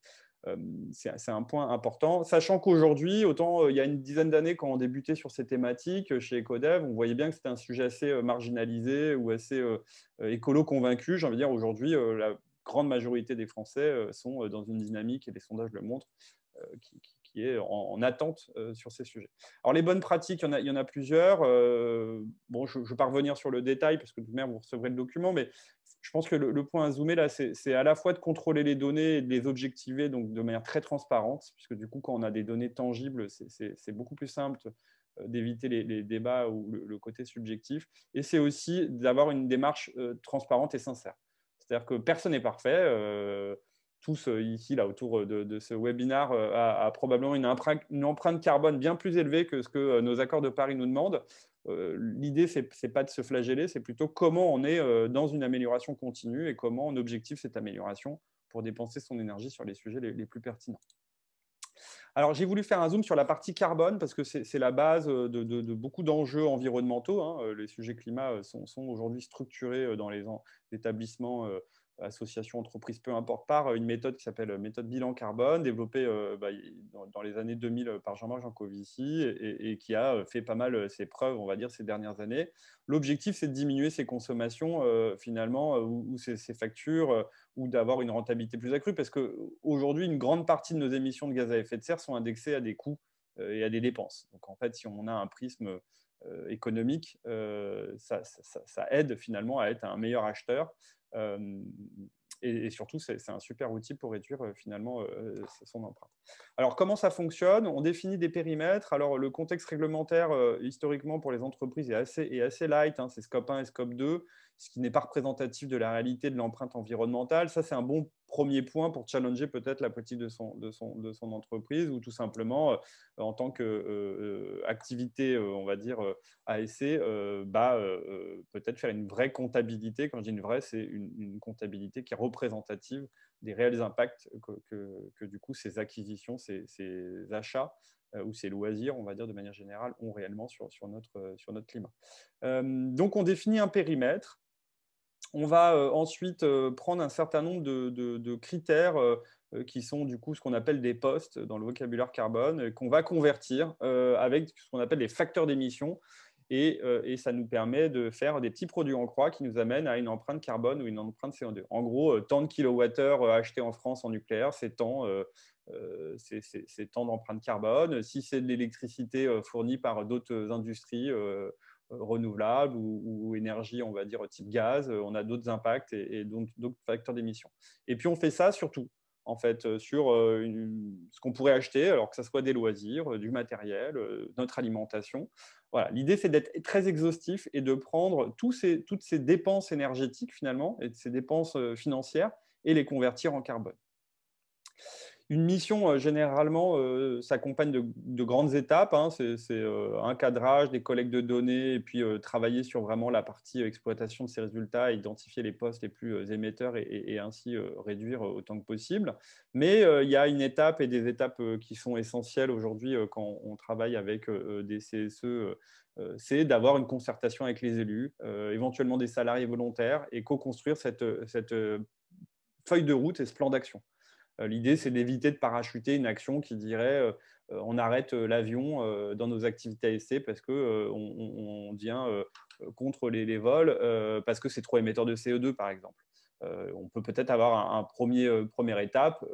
c'est un point important. Sachant qu'aujourd'hui, autant il y a une dizaine d'années, quand on débutait sur ces thématiques chez Ecodev, on voyait bien que c'était un sujet assez marginalisé ou assez écolo convaincu. J'ai envie de dire, aujourd'hui, la grande majorité des Français sont dans une dynamique, et les sondages le montrent, qui est en attente sur ces sujets. Alors, les bonnes pratiques, il y en a plusieurs. Bon, je ne vais pas revenir sur le détail, parce que tout de même, vous recevrez le document, mais je pense que le point à zoomer là, c'est à la fois de contrôler les données et de les objectiver donc, de manière très transparente, puisque du coup, quand on a des données tangibles, c'est beaucoup plus simple d'éviter les débats ou le côté subjectif. Et c'est aussi d'avoir une démarche transparente et sincère. C'est-à-dire que personne n'est parfait. Tous ici, là, autour de ce webinaire, a probablement une empreinte carbone bien plus élevée que ce que nos accords de Paris nous demandent. L'idée, ce n'est pas de se flageller, c'est plutôt comment on est dans une amélioration continue et comment on objective cette amélioration pour dépenser son énergie sur les sujets les plus pertinents. Alors, j'ai voulu faire un zoom sur la partie carbone parce que c'est la base de beaucoup d'enjeux environnementaux. Hein. Les sujets climat sont aujourd'hui structurés dans les établissements, associations, entreprises, peu importe, par une méthode qui s'appelle méthode bilan carbone, développée dans les années 2000 par Jean-Marc Jancovici et qui a fait pas mal ses preuves, on va dire, ces dernières années. L'objectif, c'est de diminuer ses consommations, finalement, ou ses factures, ou d'avoir une rentabilité plus accrue, parce qu'aujourd'hui, une grande partie de nos émissions de gaz à effet de serre sont indexées à des coûts et à des dépenses. Donc, en fait, si on a un prisme économique, ça aide finalement à être un meilleur acheteur. Et surtout, c'est un super outil pour réduire finalement son empreinte. Alors, comment ça fonctionne? On définit des périmètres. Alors, le contexte réglementaire, historiquement, pour les entreprises est assez light. Hein, c'est Scope 1 et Scope 2, ce qui n'est pas représentatif de la réalité de l'empreinte environnementale. Ça, c'est un bon premier point pour challenger peut-être la politique de son entreprise, ou tout simplement, en tant qu'activité, on va dire, ASC, peut-être faire une vraie comptabilité. Quand je dis une vraie, c'est une comptabilité qui est représentative des réels impacts que du coup ces acquisitions, ces achats ou ces loisirs, on va dire de manière générale, ont réellement sur notre climat. Donc on définit un périmètre. On va ensuite prendre un certain nombre de critères qui sont du coup ce qu'on appelle des postes dans le vocabulaire carbone, qu'on va convertir avec ce qu'on appelle des facteurs d'émission. Et ça nous permet de faire des petits produits en croix qui nous amènent à une empreinte carbone ou une empreinte CO2. En gros, tant de kilowattheures achetés en France en nucléaire, c'est tant d'empreintes carbone. Si c'est de l'électricité fournie par d'autres industries renouvelables ou énergie, on va dire, type gaz, on a d'autres impacts et donc d'autres facteurs d'émission. Et puis, on fait ça surtout en fait, sur ce qu'on pourrait acheter, alors que ce soit des loisirs, du matériel, notre alimentation. Voilà. L'idée, c'est d'être très exhaustif et de prendre toutes ces dépenses énergétiques, finalement, et ces dépenses financières, et les convertir en carbone. Une mission, généralement, s'accompagne de grandes étapes, hein. C'est un cadrage, des collectes de données, et puis travailler sur vraiment la partie exploitation de ces résultats, identifier les postes les plus émetteurs et ainsi réduire autant que possible. Mais il y a une étape et des étapes qui sont essentielles aujourd'hui quand on travaille avec des CSE, c'est d'avoir une concertation avec les élus, éventuellement des salariés volontaires, et co-construire cette feuille de route et ce plan d'action. L'idée, c'est d'éviter de parachuter une action qui dirait on arrête l'avion dans nos activités ASC parce qu'on vient contre les vols, parce que c'est trop émetteur de CO2, par exemple. On peut peut-être avoir un première étape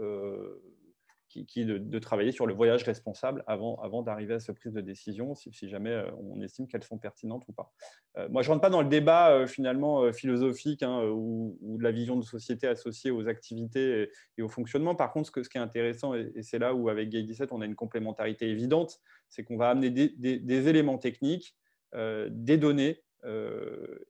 qui est de travailler sur le voyage responsable avant d'arriver à cette prise de décision, si jamais on estime qu'elles sont pertinentes ou pas. Moi, je ne rentre pas dans le débat finalement philosophique, hein, ou de la vision de société associée aux activités et au fonctionnement. Par contre, ce qui est intéressant, et c'est là où avec Gay 17, on a une complémentarité évidente, c'est qu'on va amener des éléments techniques, des données,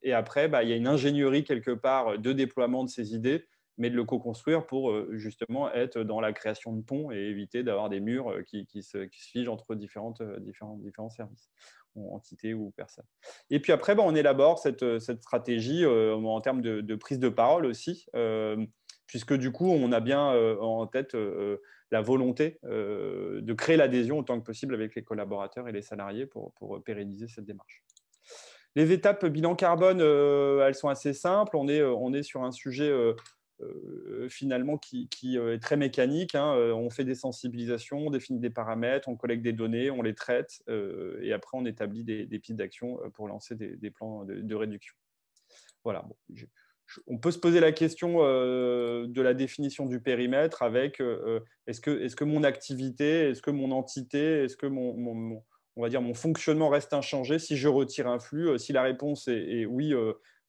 et après, il y a une ingénierie quelque part de déploiement de ces idées, mais de le co-construire pour justement être dans la création de ponts et éviter d'avoir des murs qui se figent entre différents services, ou entités ou personnes. Et puis après, on élabore cette stratégie en termes de prise de parole aussi, puisque du coup, on a bien en tête la volonté de créer l'adhésion autant que possible avec les collaborateurs et les salariés pour pérenniser cette démarche. Les étapes bilan carbone, elles sont assez simples. On est sur un sujet finalement qui est très mécanique, hein. On fait des sensibilisations, on définit des paramètres, on collecte des données, on les traite, et après on établit des pistes d'action pour lancer des plans de réduction. Voilà. Bon, on peut se poser la question de la définition du périmètre avec est-ce que mon activité, est-ce que mon entité, est-ce que on va dire mon fonctionnement reste inchangé si je retire un flux. Si la réponse est oui,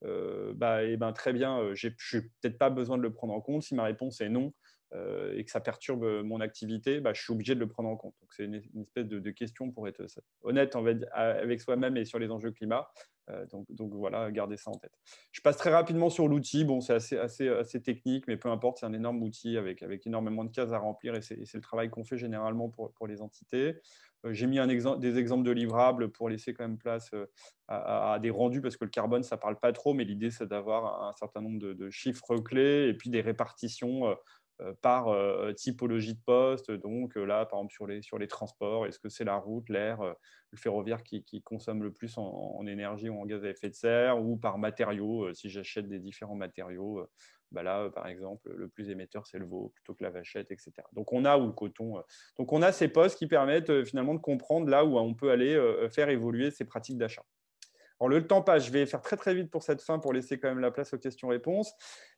très bien, je n'ai peut-être pas besoin de le prendre en compte. Si ma réponse est non, et que ça perturbe mon activité, je suis obligé de le prendre en compte. Donc, c'est une espèce de question pour être honnête, on va dire, avec soi-même et sur les enjeux climat. Donc voilà, gardez ça en tête. Je passe très rapidement sur l'outil. Bon, c'est assez technique, mais peu importe, c'est un énorme outil avec énormément de cases à remplir, et c'est le travail qu'on fait généralement pour les entités. J'ai mis des exemples de livrables pour laisser quand même place à des rendus, parce que le carbone, ça ne parle pas trop, mais l'idée, c'est d'avoir un certain nombre de chiffres clés et puis des répartitions par typologie de poste. Donc là, par exemple, sur les transports, est-ce que c'est la route, l'air, le ferroviaire qui consomme le plus en énergie ou en gaz à effet de serre, ou par matériaux, si j'achète des différents matériaux, là, par exemple, le plus émetteur, c'est le veau plutôt que la vachette, etc. Donc on a, ou le coton. Donc on a ces postes qui permettent finalement de comprendre là où on peut aller faire évoluer ces pratiques d'achat. Alors, le temps passe, je vais faire très très vite pour cette fin pour laisser quand même la place aux questions-réponses.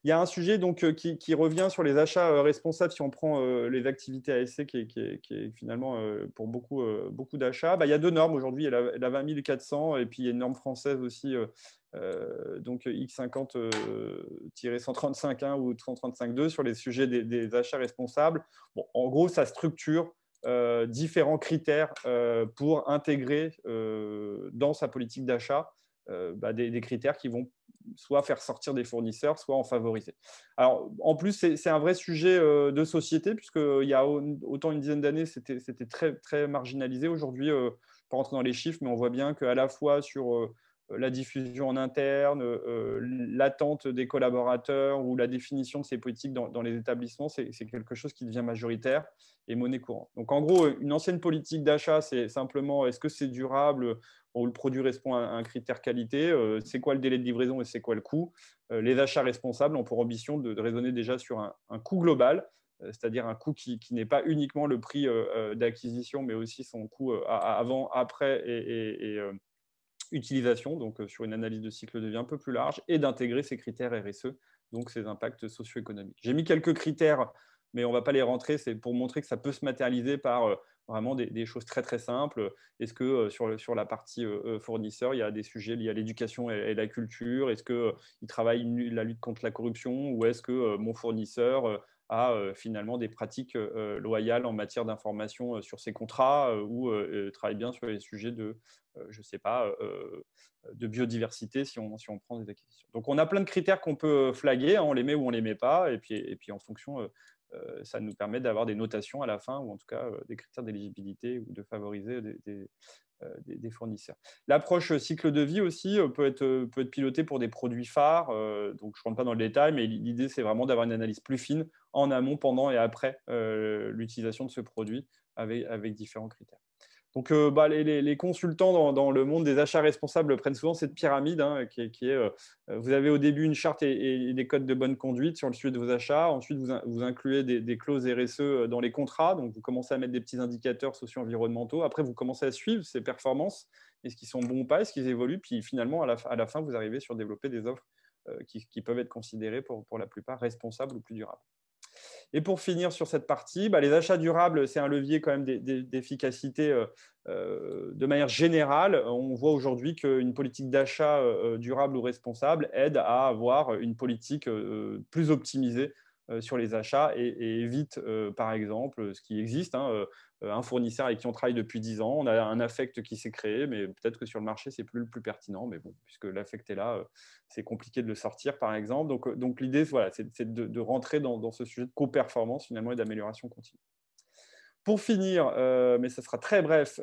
Il y a un sujet donc, qui revient sur les achats responsables si on prend les activités ASC, qui est finalement pour beaucoup d'achats. Il y a deux normes aujourd'hui, il y a la 20400 et puis il y a une norme française aussi, donc X50-135.1 ou 135.2 sur les sujets des achats responsables. Bon, en gros, ça structure différents critères pour intégrer dans sa politique d'achat des critères qui vont soit faire sortir des fournisseurs, soit en favoriser. Alors, en plus, c'est un vrai sujet de société, puisqu'il y a autant une dizaine d'années, c'était très, très marginalisé. Aujourd'hui, pas rentrer dans les chiffres, mais on voit bien qu'à la fois sur la diffusion en interne, l'attente des collaborateurs ou la définition de ces politiques dans les établissements, c'est quelque chose qui devient majoritaire et monnaie courante. Donc, en gros, une ancienne politique d'achat, c'est simplement est-ce que c'est durable, ou le produit répond à un critère qualité, c'est quoi le délai de livraison et c'est quoi le coût. Les achats responsables ont pour ambition de raisonner déjà sur un coût global, c'est-à-dire un coût qui n'est pas uniquement le prix d'acquisition, mais aussi son coût avant, après et utilisation, donc sur une analyse de cycle de vie un peu plus large, et d'intégrer ces critères RSE, donc ces impacts socio-économiques. J'ai mis quelques critères, mais on ne va pas les rentrer, c'est pour montrer que ça peut se matérialiser par vraiment des choses très très simples. Est-ce que sur la partie fournisseur, il y a des sujets liés à l'éducation et la culture? Est-ce qu'il travaille la lutte contre la corruption? Ou est-ce que mon fournisseur à finalement des pratiques loyales en matière d'information sur ces contrats ou travaille bien sur les sujets de, je ne sais pas, de biodiversité si on prend des acquisitions. Donc, on a plein de critères qu'on peut flaguer, hein, on les met ou on ne les met pas, et puis en fonction, ça nous permet d'avoir des notations à la fin, ou en tout cas des critères d'éligibilité ou de favoriser des fournisseurs. L'approche cycle de vie aussi peut être pilotée pour des produits phares. Donc, je ne rentre pas dans le détail, mais l'idée, c'est vraiment d'avoir une analyse plus fine en amont, pendant et après l'utilisation de ce produit avec différents critères. Donc, les consultants dans le monde des achats responsables prennent souvent cette pyramide qui est vous avez au début une charte et des codes de bonne conduite sur le sujet de vos achats. Ensuite, vous incluez des clauses RSE dans les contrats. Donc, vous commencez à mettre des petits indicateurs socio-environnementaux. Après, vous commencez à suivre ces performances. Est-ce qu'ils sont bons ou pas? Est-ce qu'ils évoluent? Puis finalement, à la fin, vous arrivez sur développer des offres qui peuvent être considérées pour la plupart responsables ou plus durables. Et pour finir sur cette partie, les achats durables, c'est un levier quand même d'efficacité de manière générale. On voit aujourd'hui qu'une politique d'achat durable ou responsable aide à avoir une politique plus optimisée sur les achats et évite, par exemple, ce qui existe, un fournisseur avec qui on travaille depuis 10 ans, on a un affect qui s'est créé, mais peut-être que sur le marché, c'est plus le plus pertinent. Mais bon, puisque l'affect est là, c'est compliqué de le sortir, par exemple. Donc l'idée, voilà, c'est de rentrer dans ce sujet de co-performance, finalement, et d'amélioration continue. Pour finir, mais ça sera très bref,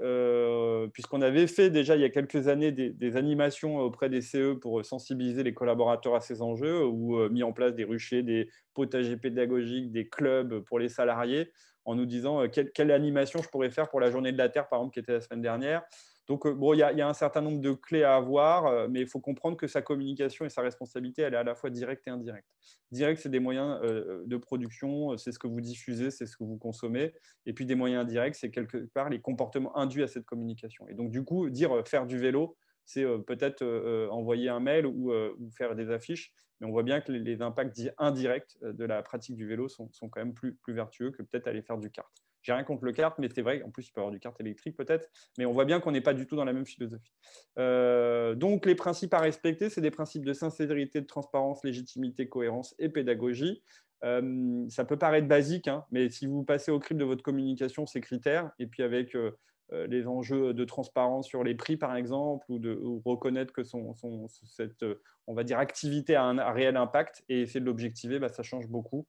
puisqu'on avait fait déjà il y a quelques années des animations auprès des CE pour sensibiliser les collaborateurs à ces enjeux, ou mis en place des ruchers, des potagers pédagogiques, des clubs pour les salariés, en nous disant quelle animation je pourrais faire pour la journée de la Terre, par exemple, qui était la semaine dernière. Donc, il y a un certain nombre de clés à avoir, mais il faut comprendre que sa communication et sa responsabilité, elle est à la fois directe et indirecte. Direct, c'est des moyens de production, c'est ce que vous diffusez, c'est ce que vous consommez. Et puis des moyens indirects, c'est quelque part les comportements induits à cette communication. Et donc, du coup, dire faire du vélo, c'est peut-être envoyer un mail ou faire des affiches. Mais on voit bien que les impacts dits indirects de la pratique du vélo sont quand même plus vertueux que peut-être aller faire du kart. J'ai rien contre le kart, mais c'est vrai, en plus, il peut y avoir du kart électrique peut-être, mais on voit bien qu'on n'est pas du tout dans la même philosophie. Donc, les principes à respecter, c'est des principes de sincérité, de transparence, légitimité, cohérence et pédagogie. Ça peut paraître basique, mais si vous passez au crible de votre communication ces critères, et puis avec les enjeux de transparence sur les prix, par exemple, ou reconnaître que cette, on va dire, activité a un réel impact et essayer de l'objectiver, ça change beaucoup.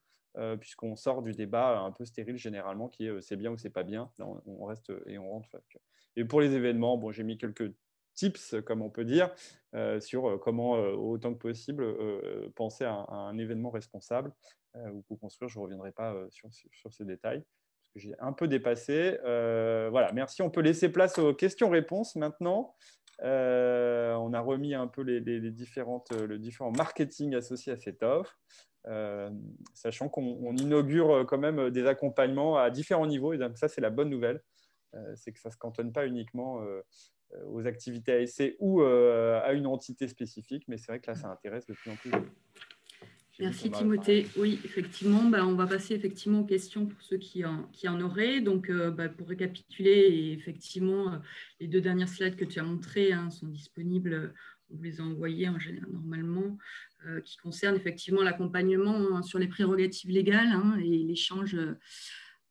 Puisqu'on sort du débat un peu stérile généralement qui est c'est bien ou c'est pas bien. Là, on reste et on rentre. Et pour les événements, j'ai mis quelques tips, comme on peut dire, sur comment, autant que possible, penser à un événement responsable ou pour construire. Je ne reviendrai pas sur ces détails parce que j'ai un peu dépassé. Voilà, merci. On peut laisser place aux questions-réponses maintenant. On a remis un peu le différent marketing associé à cette offre. Sachant qu'on inaugure quand même des accompagnements à différents niveaux. Et donc ça, c'est la bonne nouvelle. C'est que ça ne se cantonne pas uniquement aux activités ASC ou à une entité spécifique. Mais c'est vrai que là, ça intéresse de plus en plus. Merci Timothée. Oui, effectivement, on va passer effectivement aux questions pour ceux qui en auraient. Donc, pour récapituler, effectivement, les 2 dernières slides que tu as montrées sont disponibles. On vous les a envoyées en général, normalement, qui concernent effectivement l'accompagnement sur les prérogatives légales et l'échange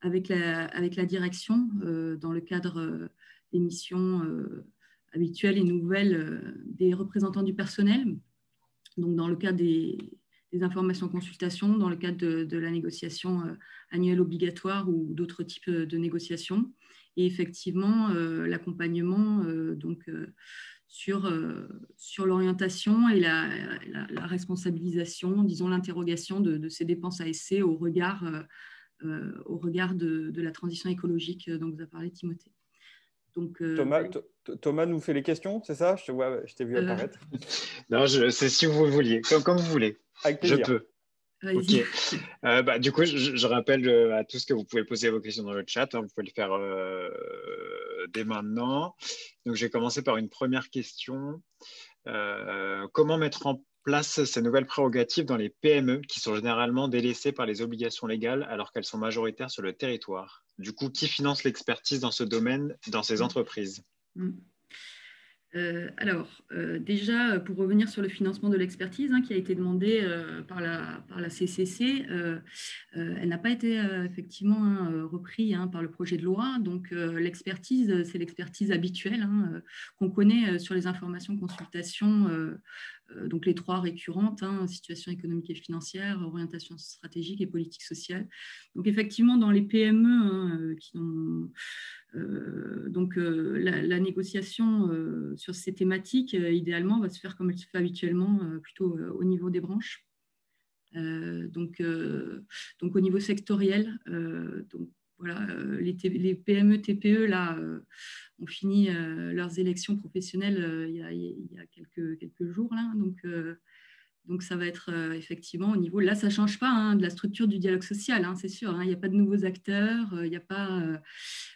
avec la direction dans le cadre des missions habituelles et nouvelles des représentants du personnel. Donc, dans le cadre des informations consultations, dans le cadre de la négociation annuelle obligatoire ou d'autres types de négociations. Et effectivement, l'accompagnement sur l'orientation et la responsabilisation, disons l'interrogation de ces dépenses ASC au regard de la transition écologique dont vous a parlé Timothée. Donc, Thomas nous fait les questions, c'est ça? Je t'ai vu apparaître. Non, c'est si vous le vouliez, comme vous voulez. Avec plaisir. Je peux. Ok. Du coup, je rappelle à tous que vous pouvez poser vos questions dans le chat. Vous pouvez le faire dès maintenant. Donc, je vais commencer par une première question. Comment mettre en place ces nouvelles prérogatives dans les PME qui sont généralement délaissées par les obligations légales alors qu'elles sont majoritaires sur le territoire? Du coup, qui finance l'expertise dans ce domaine dans ces entreprises? Déjà, pour revenir sur le financement de l'expertise qui a été demandé par la CCC, elle n'a pas été effectivement repris par le projet de loi. Donc, l'expertise, c'est l'expertise habituelle qu'on connaît sur les informations consultations, donc les 3 récurrentes, situation économique et financière, orientation stratégique et politique sociale. Donc, effectivement, dans les PME qui ont donc, la négociation sur ces thématiques, idéalement, va se faire comme elle se fait habituellement, plutôt au niveau des branches. Donc, au niveau sectoriel, donc, voilà, les PME, TPE, là, ont fini leurs élections professionnelles il y a quelques jours, là. Donc, ça va être effectivement au niveau… Là, ça ne change pas de la structure du dialogue social, c'est sûr. Il n'y a pas de nouveaux acteurs, il n'y a pas,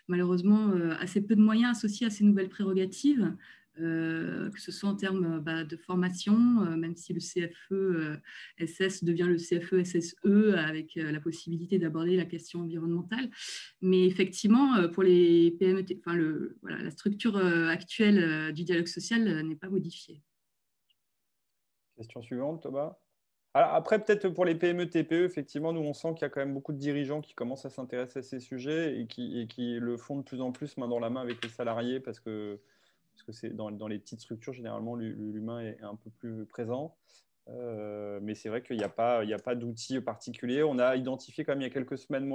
malheureusement, assez peu de moyens associés à ces nouvelles prérogatives, que ce soit en termes de formation, même si le CFE-SS devient le CFE-SSE avec la possibilité d'aborder la question environnementale. Mais effectivement, pour les PME, voilà, la structure actuelle du dialogue social n'est pas modifiée. Question suivante, Thomas. Alors, après, peut-être pour les PME, TPE, effectivement, nous, on sent qu'il y a quand même beaucoup de dirigeants qui commencent à s'intéresser à ces sujets et qui le font de plus en plus main dans la main avec les salariés parce que c'est dans les petites structures, généralement, l'humain est un peu plus présent. Mais c'est vrai qu'il n'y a pas d'outils particuliers. On a identifié quand même il y a quelques semaines,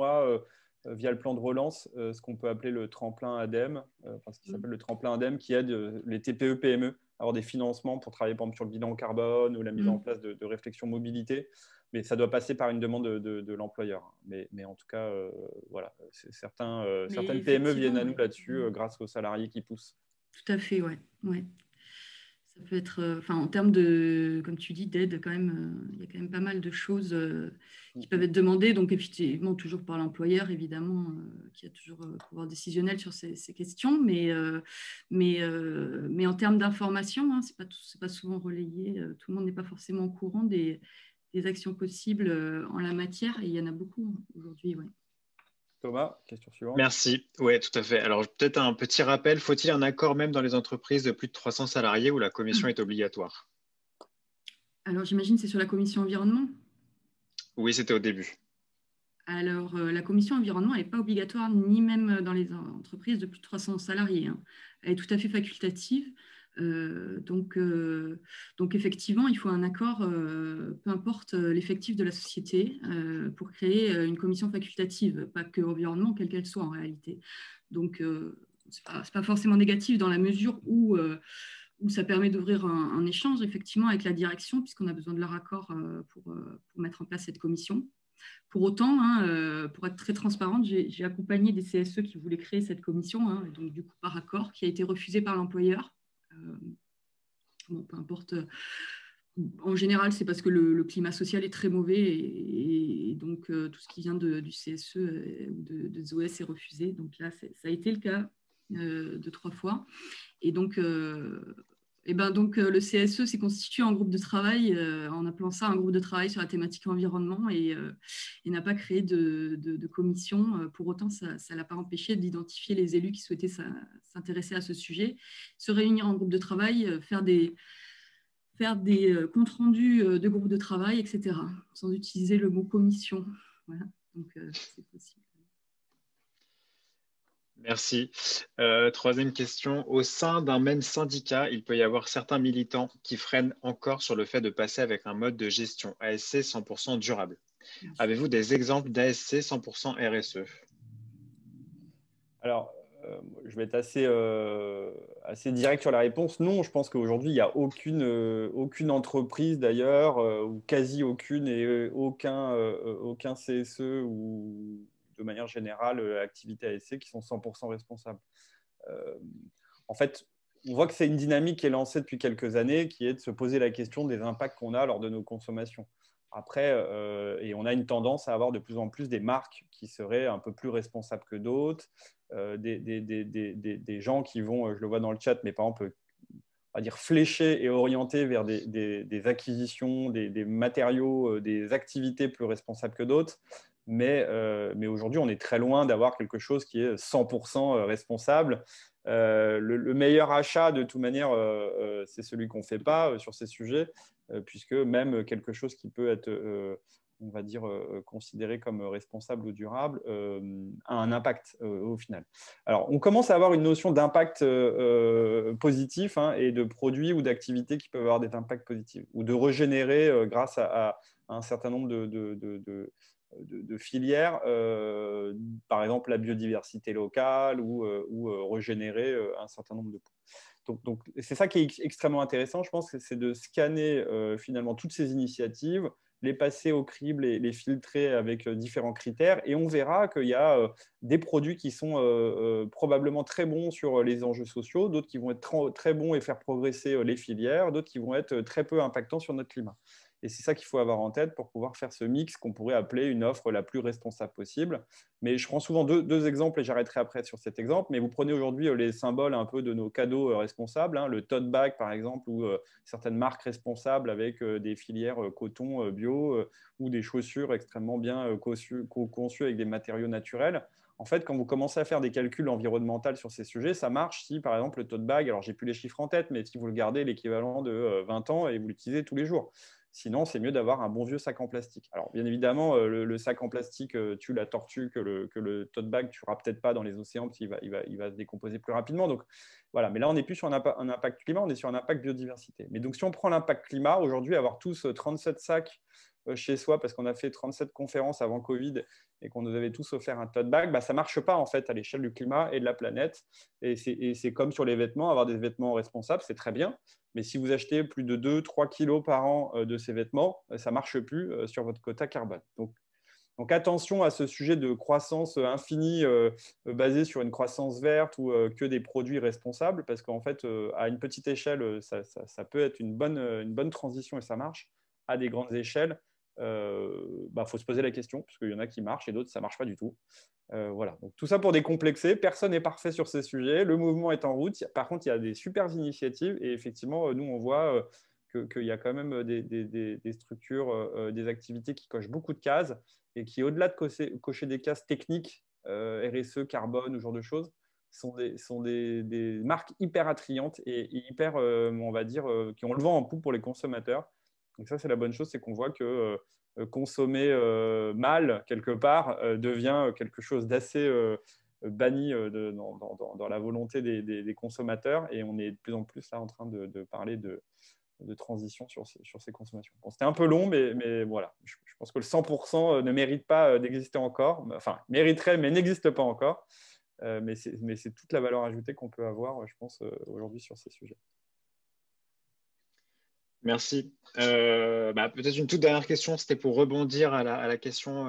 via le plan de relance, ce qu'on peut appeler le tremplin ADEME, ce qui s'appelle le tremplin ADEME, qui aide les TPE, PME à avoir des financements pour travailler par exemple sur le bilan carbone ou la mise en place de réflexion mobilité. Mais ça doit passer par une demande de l'employeur. Mais en tout cas, voilà, certaines PME viennent à nous là-dessus grâce aux salariés qui poussent. Tout à fait, ouais. Ça peut être, en termes de, comme tu dis, d'aide, quand même, il y a quand même pas mal de choses qui peuvent être demandées. Donc, effectivement, toujours par l'employeur, évidemment, qui a toujours pouvoir décisionnel sur ces questions. Mais en termes d'information, c'est pas souvent relayé. Tout le monde n'est pas forcément au courant des actions possibles en la matière. Et il y en a beaucoup aujourd'hui, oui. Thomas, question suivante. Merci. Oui, tout à fait. Alors, peut-être un petit rappel. Faut-il un accord même dans les entreprises de plus de 300 salariés où la commission est obligatoire? Alors, j'imagine que c'est sur la commission environnement? Oui, c'était au début. Alors, la commission environnement n'est pas obligatoire, ni même dans les entreprises de plus de 300 salariés. Elle est tout à fait facultative. Donc, effectivement, il faut un accord, peu importe l'effectif de la société, pour créer une commission facultative, pas que environnement, quelle qu'elle soit en réalité. Donc, c'est pas forcément négatif dans la mesure où ça permet d'ouvrir un échange, effectivement, avec la direction, puisqu'on a besoin de leur accord pour mettre en place cette commission. Pour autant, pour être très transparente, j'ai accompagné des CSE qui voulaient créer cette commission, donc du coup par accord, qui a été refusé par l'employeur. Bon, peu importe. En général, c'est parce que le climat social est très mauvais et donc tout ce qui vient du CSE ou de ZOS est refusé. Donc là, ça a été le cas 2-3 fois. Et donc, le CSE s'est constitué en groupe de travail, en appelant ça un groupe de travail sur la thématique environnement et n'a pas créé de commission. Pour autant, ça ne l'a pas empêché d'identifier les élus qui souhaitaient s'intéresser à ce sujet, se réunir en groupe de travail, faire des comptes rendus de groupe de travail, etc., sans utiliser le mot commission. Voilà, donc c'est possible. Merci. Troisième question. Au sein d'un même syndicat, il peut y avoir certains militants qui freinent encore sur le fait de passer avec un mode de gestion ASC 100% durable. Avez-vous des exemples d'ASC 100% RSE? Alors, je vais être assez direct sur la réponse. Non, je pense qu'aujourd'hui, il n'y a aucune entreprise d'ailleurs, ou quasi aucune, et aucun CSE ou de manière générale, activité ASC qui sont 100% responsables. En fait, on voit que c'est une dynamique qui est lancée depuis quelques années, qui est de se poser la question des impacts qu'on a lors de nos consommations. Après, et on a une tendance à avoir de plus en plus des marques qui seraient un peu plus responsables que d'autres, des gens qui vont, je le vois dans le chat, mais par exemple, on va dire, fléchés et orientés vers des acquisitions, des matériaux, des activités plus responsables que d'autres. Mais aujourd'hui, on est très loin d'avoir quelque chose qui est 100% responsable. Le meilleur achat, de toute manière, c'est celui qu'on ne fait pas sur ces sujets, puisque même quelque chose qui peut être, on va dire, considéré comme responsable ou durable, a un impact au final. Alors, on commence à avoir une notion d'impact positif, hein, et de produits ou d'activités qui peuvent avoir des impacts positifs, ou de régénérer grâce à un certain nombre de filières, par exemple la biodiversité locale ou régénérer un certain nombre de points. Donc c'est ça qui est extrêmement intéressant, je pense, c'est de scanner finalement toutes ces initiatives, les passer au crible et les filtrer avec différents critères, et on verra qu'il y a des produits qui sont probablement très bons sur les enjeux sociaux, d'autres qui vont être très bons et faire progresser les filières, d'autres qui vont être très peu impactants sur notre climat. Et c'est ça qu'il faut avoir en tête pour pouvoir faire ce mix qu'on pourrait appeler une offre la plus responsable possible. Mais je prends souvent deux exemples et j'arrêterai après sur cet exemple. Mais vous prenez aujourd'hui les symboles un peu de nos cadeaux responsables, hein, le tote bag par exemple, ou certaines marques responsables avec des filières coton bio ou des chaussures extrêmement bien conçues avec des matériaux naturels. En fait, quand vous commencez à faire des calculs environnementaux sur ces sujets, ça marche si, par exemple, le tote bag, alors j'ai plus les chiffres en tête, mais si vous le gardez l'équivalent de 20 ans et vous l'utilisez tous les jours. Sinon, c'est mieux d'avoir un bon vieux sac en plastique. Alors, bien évidemment, le sac en plastique tue la tortue que le tote bag ne tuera peut-être pas dans les océans parce qu'il va se décomposer plus rapidement. Donc, voilà. Mais là, on n'est plus sur un impact climat, on est sur un impact biodiversité. Mais donc, si on prend l'impact climat, aujourd'hui, avoir tous 37 sacs chez soi parce qu'on a fait 37 conférences avant Covid et qu'on nous avait tous offert un tote bag, bah, ça ne marche pas en fait à l'échelle du climat et de la planète. Et c'est comme sur les vêtements, avoir des vêtements responsables, c'est très bien. Mais si vous achetez plus de 2-3 kilos par an de ces vêtements, ça ne marche plus sur votre quota carbone. Donc attention à ce sujet de croissance infinie basée sur une croissance verte ou que des produits responsables, parce qu'en fait, à une petite échelle, ça peut être une bonne transition et ça marche. À des grandes échelles, faut se poser la question, parce qu'il y en a qui marchent et d'autres, ça ne marche pas du tout. Voilà. Donc, tout ça pour décomplexer. Personne n'est parfait sur ces sujets. Le mouvement est en route. Par contre, il y a des super initiatives. Et effectivement, nous, on voit qu'il y a quand même des structures, des activités qui cochent beaucoup de cases et qui, au-delà de cocher des cases techniques, RSE, carbone, ou ce genre de choses, sont des marques hyper attrayantes et hyper, on va dire, qui ont le vent en poupe pour les consommateurs. Donc ça, c'est la bonne chose, c'est qu'on voit que consommer mal, quelque part, devient quelque chose d'assez banni dans la volonté des consommateurs. Et on est de plus en plus là en train de parler de transition sur ces consommations. Bon, c'était un peu long, mais voilà. Je pense que le 100% ne mérite pas d'exister encore. Enfin, mériterait, mais n'existe pas encore. Mais c'est toute la valeur ajoutée qu'on peut avoir, je pense, aujourd'hui sur ces sujets. Merci. Peut-être une toute dernière question, c'était pour rebondir à la question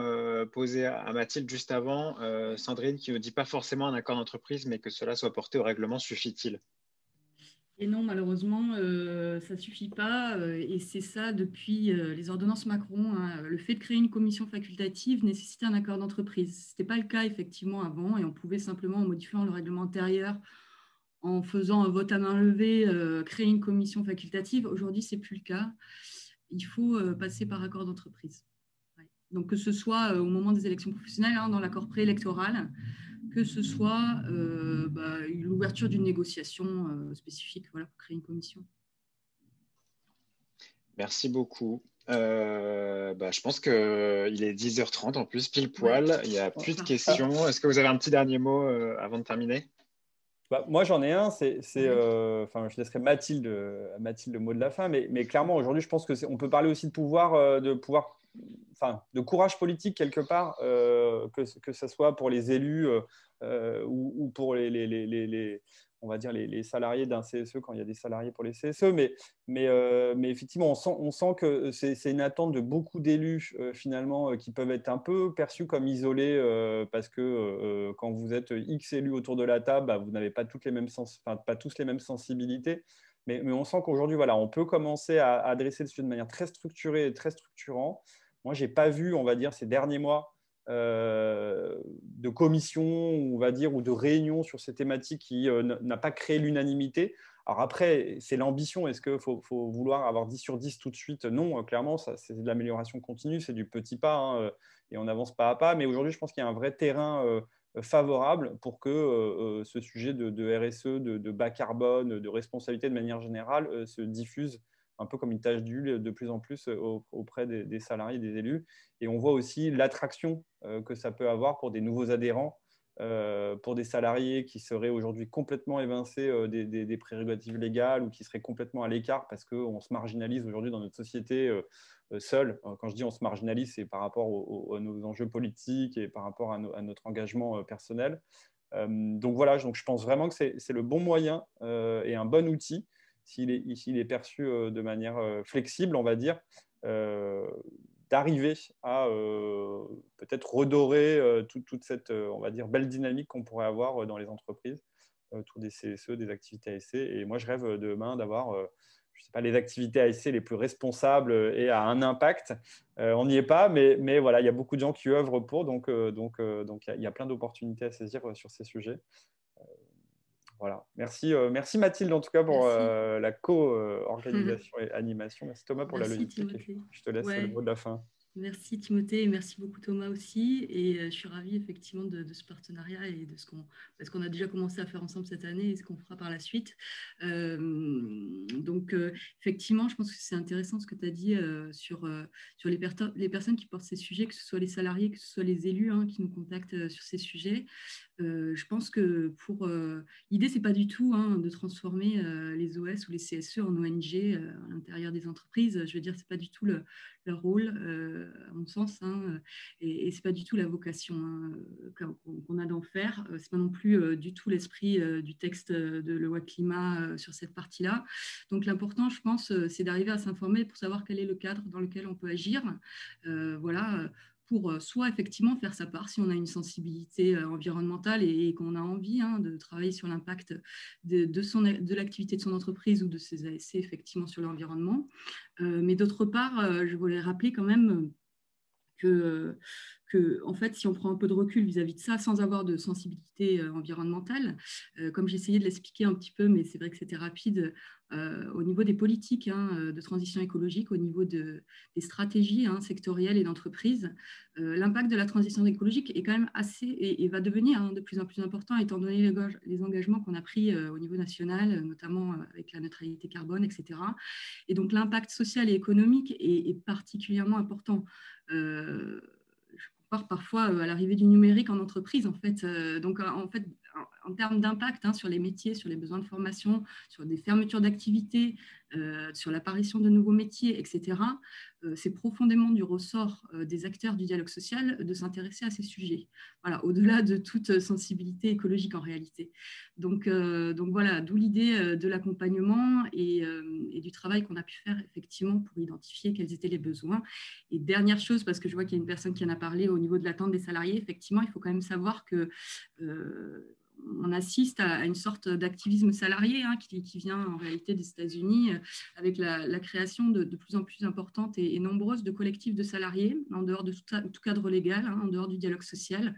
posée à Mathilde juste avant. Sandrine qui ne dit pas forcément un accord d'entreprise, mais que cela soit porté au règlement, suffit-il? Et non, malheureusement, ça ne suffit pas. Et c'est ça depuis les ordonnances Macron, hein. Le fait de créer une commission facultative nécessitait un accord d'entreprise. Ce n'était pas le cas effectivement avant, et on pouvait simplement, en modifiant le règlement intérieur, en faisant un vote à main levée, créer une commission facultative. Aujourd'hui, ce n'est plus le cas. Il faut passer par accord d'entreprise. Ouais. Donc, que ce soit au moment des élections professionnelles, hein, dans l'accord préélectoral, que ce soit l'ouverture d'une négociation spécifique, voilà, pour créer une commission. Merci beaucoup. Je pense qu'il est 10h30 en plus, pile poil. Ouais. Il n'y a plus de questions. Est-ce que vous avez un petit dernier mot avant de terminer? Moi, j'en ai un. Je laisserai Mathilde le mot de la fin. Mais clairement, aujourd'hui, je pense qu'on peut parler aussi de pouvoir, de courage politique quelque part, que ce soit pour les élus ou pour on va dire les salariés d'un CSE quand il y a des salariés pour les CSE. Mais effectivement, on sent que c'est une attente de beaucoup d'élus finalement qui peuvent être un peu perçus comme isolés parce que quand vous êtes X élus autour de la table, vous n'avez pas pas tous les mêmes sensibilités. Mais on sent qu'aujourd'hui, voilà, on peut commencer à adresser le sujet de manière très structurée et très structurante. Moi, je n'ai pas vu, on va dire, ces derniers mois de commission, on va dire, ou de réunion sur ces thématiques qui n'a pas créé l'unanimité. Alors après, c'est l'ambition. Est-ce qu'il faut vouloir avoir 10 sur 10 tout de suite? Non, clairement, c'est de l'amélioration continue, c'est du petit pas, hein, et on avance pas à pas. Mais aujourd'hui, je pense qu'il y a un vrai terrain favorable pour que ce sujet de RSE, de bas carbone, de responsabilité de manière générale se diffuse un peu comme une tache d'huile de plus en plus auprès des salariés, des élus. Et on voit aussi l'attraction que ça peut avoir pour des nouveaux adhérents, pour des salariés qui seraient aujourd'hui complètement évincés des prérogatives légales ou qui seraient complètement à l'écart parce qu'on se marginalise aujourd'hui dans notre société seul. Quand je dis on se marginalise, c'est par rapport à nos enjeux politiques et par rapport à notre engagement personnel. Donc voilà, donc je pense vraiment que c'est le bon moyen et un bon outil s'il est perçu de manière flexible, on va dire, d'arriver à peut-être redorer toute cette, on va dire, belle dynamique qu'on pourrait avoir dans les entreprises autour des CSE, des activités ASC. Et moi, je rêve demain d'avoir, je sais pas, les activités ASC les plus responsables et à un impact. On n'y est pas, mais voilà, il y a beaucoup de gens qui œuvrent pour, donc il y a plein d'opportunités à saisir sur ces sujets. Voilà. Merci Mathilde en tout cas pour la co-organisation et animation. Merci Thomas pour la logistique. Timothée. Je te laisse le mot de la fin. Merci Timothée et merci beaucoup Thomas aussi. Et je suis ravie effectivement de ce partenariat et de parce qu'on a déjà commencé à faire ensemble cette année et ce qu'on fera par la suite. Donc effectivement, je pense que c'est intéressant ce que tu as dit sur les personnes qui portent ces sujets, que ce soit les salariés, que ce soit les élus qui nous contactent sur ces sujets. Je pense que l'idée, c'est pas du tout de transformer les OS ou les CSE en ONG à l'intérieur des entreprises. Je veux dire, c'est pas du tout leur rôle, à mon sens, et c'est pas du tout la vocation qu'on a d'en faire. C'est pas non plus du tout l'esprit du texte de loi climat sur cette partie-là. Donc l'important, je pense, c'est d'arriver à s'informer pour savoir quel est le cadre dans lequel on peut agir. Voilà. Pour soit effectivement faire sa part si on a une sensibilité environnementale et qu'on a envie de travailler sur l'impact de l'activité de son entreprise ou de ses ASC effectivement sur l'environnement. Mais d'autre part, je voulais rappeler quand même que, en fait, si on prend un peu de recul vis-à-vis de ça, sans avoir de sensibilité environnementale, comme j'essayais de l'expliquer un petit peu, mais c'est vrai que c'était rapide, au niveau des politiques de transition écologique, au niveau des stratégies sectorielles et d'entreprise, l'impact de la transition écologique est quand même assez, et va devenir de plus en plus important, étant donné les engagements qu'on a pris au niveau national, notamment avec la neutralité carbone, etc. Et donc l'impact social et économique est particulièrement important. Je compare parfois à l'arrivée du numérique en entreprise, en fait. Donc, en fait, en termes d'impact sur les métiers, sur les besoins de formation, sur des fermetures d'activités, sur l'apparition de nouveaux métiers, etc., c'est profondément du ressort des acteurs du dialogue social de s'intéresser à ces sujets. Voilà, au-delà de toute sensibilité écologique en réalité. Donc voilà, d'où l'idée de l'accompagnement et du travail qu'on a pu faire effectivement pour identifier quels étaient les besoins. Et dernière chose, parce que je vois qu'il y a une personne qui en a parlé au niveau de l'attente des salariés, effectivement, il faut quand même savoir que on assiste à une sorte d'activisme salarié qui vient en réalité des États-Unis avec la création de plus en plus importante et nombreuses de collectifs de salariés en dehors de tout cadre légal, en dehors du dialogue social,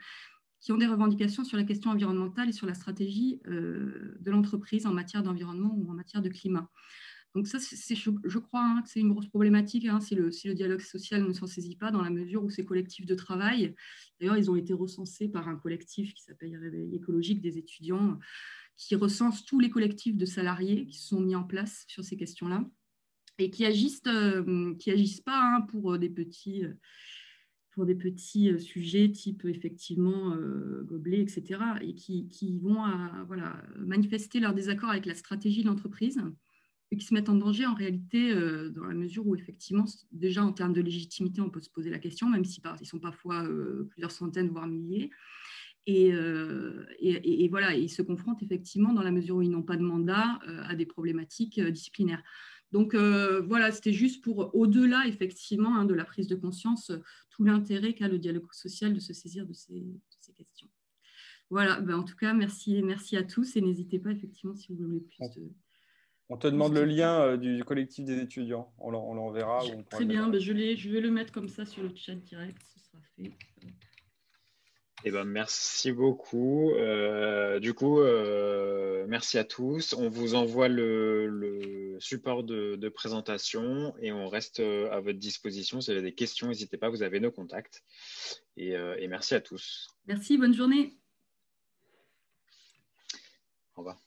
qui ont des revendications sur la question environnementale et sur la stratégie de l'entreprise en matière d'environnement ou en matière de climat. Donc ça, je crois que c'est une grosse problématique si le dialogue social ne s'en saisit pas, dans la mesure où ces collectifs de travail, d'ailleurs, ils ont été recensés par un collectif qui s'appelle Réveil écologique des étudiants, qui recense tous les collectifs de salariés qui se sont mis en place sur ces questions-là et qui agissent pas pour des petits sujets type effectivement gobelets, etc., et qui vont manifester leur désaccord avec la stratégie de l'entreprise et qui se mettent en danger en réalité dans la mesure où effectivement, déjà en termes de légitimité, on peut se poser la question, même s'ils sont parfois plusieurs centaines, voire milliers. Et voilà, ils se confrontent effectivement dans la mesure où ils n'ont pas de mandat à des problématiques disciplinaires. Donc voilà, c'était juste pour, au-delà effectivement de la prise de conscience, tout l'intérêt qu'a le dialogue social de se saisir de ces questions. Voilà, en tout cas, merci à tous et n'hésitez pas effectivement si vous voulez plus de... On te demande le lien du collectif des étudiants. On l'enverra. Très bien, je vais le mettre comme ça sur le chat direct, ce sera fait. Eh ben, merci beaucoup. Du coup, merci à tous. On vous envoie le support de présentation et on reste à votre disposition. Si vous avez des questions, n'hésitez pas, vous avez nos contacts. Et merci à tous. Merci, bonne journée. Au revoir.